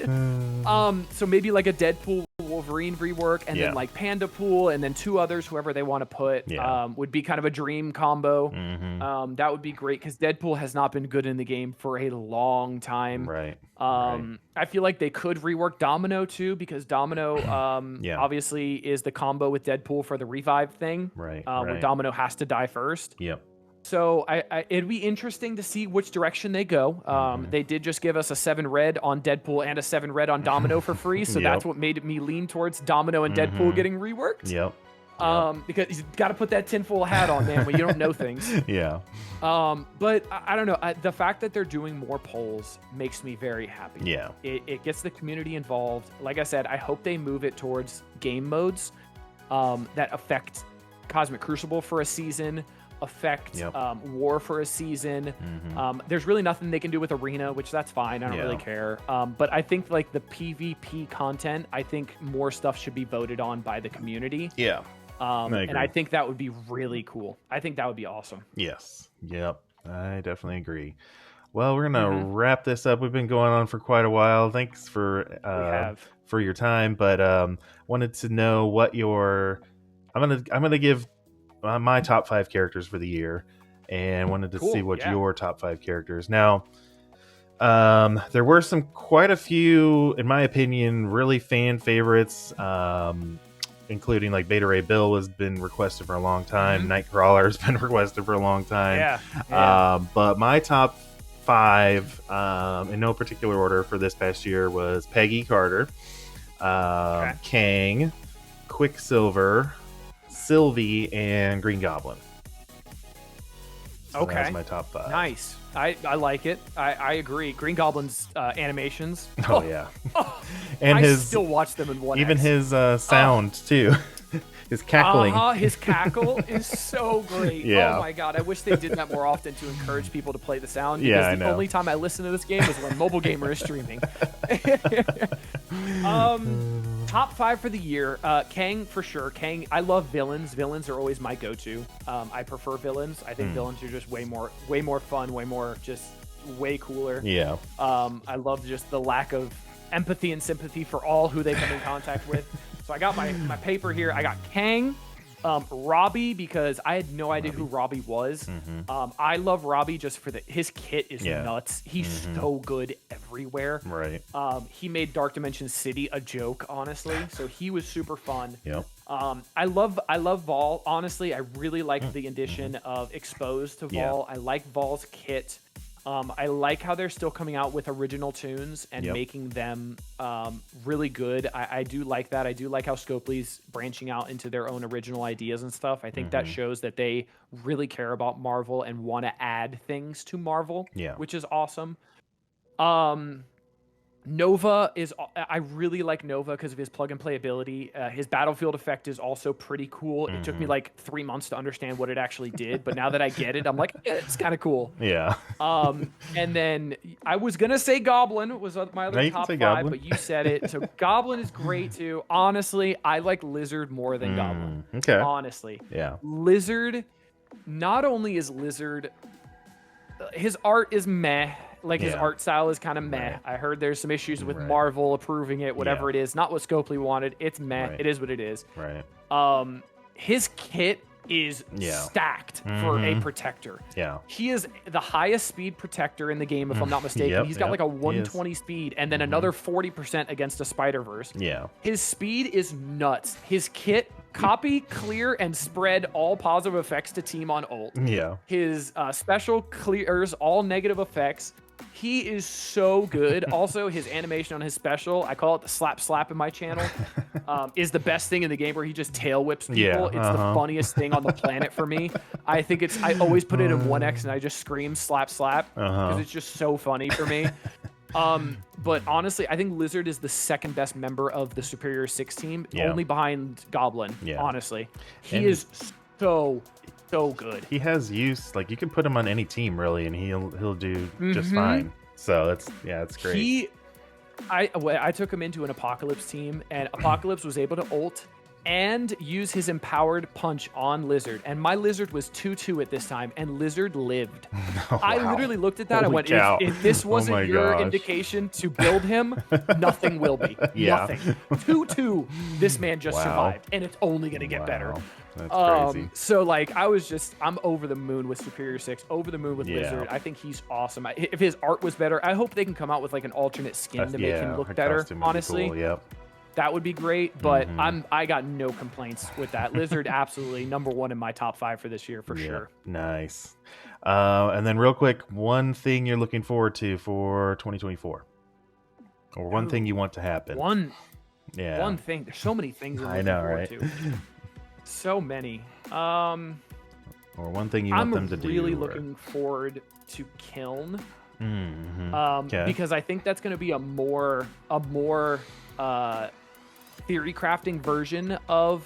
So maybe like a Deadpool Wolverine rework, and then like Panda Pool, and then 2 others, whoever they want to put, would be kind of a dream combo. That would be great because Deadpool has not been good in the game for a long time. Right. I feel like they could rework Domino too, because Domino obviously is the combo with Deadpool for the revive thing. Right. Where Domino has to die first. Yep. So it'd be interesting to see which direction they go. They did just give us a 7 red on Deadpool and a 7 red on Domino for free, so that's what made me lean towards Domino and Deadpool getting reworked. Yep. Because you got to put that tinfoil hat on, man, when you don't know things. Yeah. But I don't know. The fact that they're doing more polls makes me very happy. Yeah. It gets the community involved. Like I said, I hope they move it towards game modes that affect Cosmic Crucible for a season, affect War for a season. There's really nothing they can do with Arena, which that's fine. I don't really care. But I think like the PvP content, I think more stuff should be voted on by the community. Yeah. And I think that would be really cool. I think that would be awesome. Yes. Yep. I definitely agree. Well, we're gonna wrap this up. We've been going on for quite a while. Thanks for your time, but wanted to know what your I'm gonna give my top 5 characters for the year, and wanted to see what your top 5 characters. Now, there were quite a few, in my opinion, really fan favorites. Including like Beta Ray Bill has been requested for a long time. Nightcrawler has been requested for a long time. But my top 5, in no particular order for this past year, was Peggy Carter, Kang, Quicksilver, Sylvie, and Green Goblin. So that's my top 5. Nice. I like it. I agree. Green Goblin's animations. Oh yeah. And I still watch them in 1x. Even his sound too. His cackling. His cackle is so great. Yeah. Oh my god, I wish they did that more often to encourage people to play the sound. Because the only time I listen to this game is when Mobile Gamer is streaming. Top 5 for the year. Kang for sure. Kang. I love villains. Villains are always my go-to. I prefer villains. I think villains are just way more fun, way cooler. Yeah. I love just the lack of empathy and sympathy for all who they come in contact with. So I got my paper here. I got Kang, Robbie, because I had no idea who Robbie was. I love Robbie just for his kit is nuts. He's so good everywhere. Right. He made Dark Dimension City a joke, honestly. So he was super fun. Yep. I love Vol. Honestly, I really like the addition of Exposed to Vol. I like Vol's kit. I like how they're still coming out with original tunes and making them really good. I do like that. I do like how Scopely's branching out into their own original ideas and stuff. I think that shows that they really care about Marvel and want to add things to Marvel, which is awesome. Nova is... I really like Nova because of his plug-and-play ability. His battlefield effect is also pretty cool. It took me like 3 months to understand what it actually did, but now that I get it, I'm like, it's kind of cool. Yeah. And then I was going to say Goblin was my other top 5, Goblin. But you said it. So Goblin is great too. Honestly, I like Lizard more than Goblin. Okay. Honestly. Yeah. Lizard, not only is Lizard... his art is meh. Like his art style is kind of meh. I heard there's some issues with Marvel approving it, whatever it is. Not what Scopely wanted. It's meh. It is what it is. Right. His kit is stacked for a protector. Yeah. He is the highest speed protector in the game, if I'm not mistaken. He's got like a 120 speed and then another 40% against a Spider-Verse. Yeah. His speed is nuts. His kit, copy, clear, and spread all positive effects to team on ult. Yeah. His special clears all negative effects. He is so good. Also, his animation on his special, I call it the slap slap in my channel, is the best thing in the game where he just tail whips Yeah. people. It's the funniest thing on the planet for me. I think I always put it in 1x and I just scream slap slap because it's just so funny for me. But honestly, I think Lizard is the second best member of the Superior 6 team, only behind Goblin, honestly. He is so good. He has use, like you can put him on any team really, and he'll do just fine. So it's great. I took him into an Apocalypse team, and Apocalypse was able to ult and use his empowered punch on Lizard. And my Lizard was 2-2 at this time, and Lizard lived. Oh, I wow. literally looked at that and went, if this wasn't your indication to build him, nothing will be. Nothing. 2-2, this man just survived, and it's only going to get better. That's crazy. So like I'm over the moon with Superior 6, over the moon with Lizard. I think he's awesome. If his art was better, I hope they can come out with like an alternate skin to make him look better. Honestly, cool. that would be great. But I got no complaints with that. Lizard absolutely #1 in my top 5 for this year for sure. Nice. And then real quick, one thing you're looking forward to for 2024, or one thing you want to happen. One thing. There's so many things I'm looking forward to. So many. Or one thing you want them to do. I'm really looking forward to Kiln. Because I think that's going to be a more theory crafting version of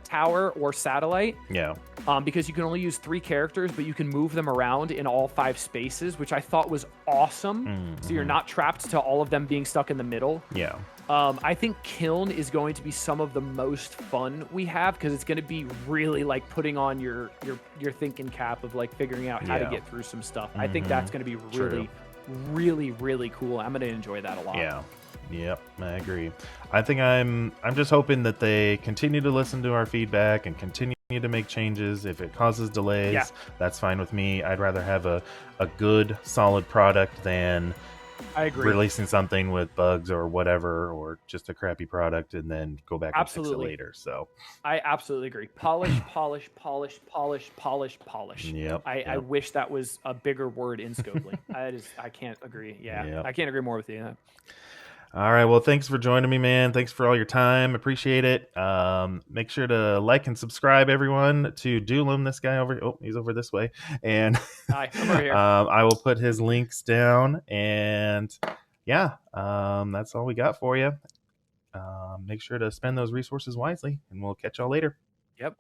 Tower or Satellite. Yeah. Because you can only use 3 characters, but you can move them around in all 5 spaces, which I thought was awesome. So you're not trapped to all of them being stuck in the middle. Yeah. I think Kiln is going to be some of the most fun we have, because it's going to be really like putting on your thinking cap of like figuring out how to get through some stuff. I think that's going to be really, really cool. I'm going to enjoy that a lot. Yeah. Yep, I agree. I think I'm just hoping that they continue to listen to our feedback and continue to make changes. If it causes delays, that's fine with me. I'd rather have a good, solid product than releasing something with bugs or whatever, or just a crappy product and then go back and fix it later. So I absolutely agree. Polish. Yep. I wish that was a bigger word in Scopely. I can't agree. I can't agree more with you. All right. Well, thanks for joining me, man. Thanks for all your time. Appreciate it. Make sure to like and subscribe, everyone, to Doolum. This guy over. Oh, he's over this way. And hi, I'm over here. I will put his links down. And that's all we got for you. Make sure to spend those resources wisely, and we'll catch y'all later. Yep.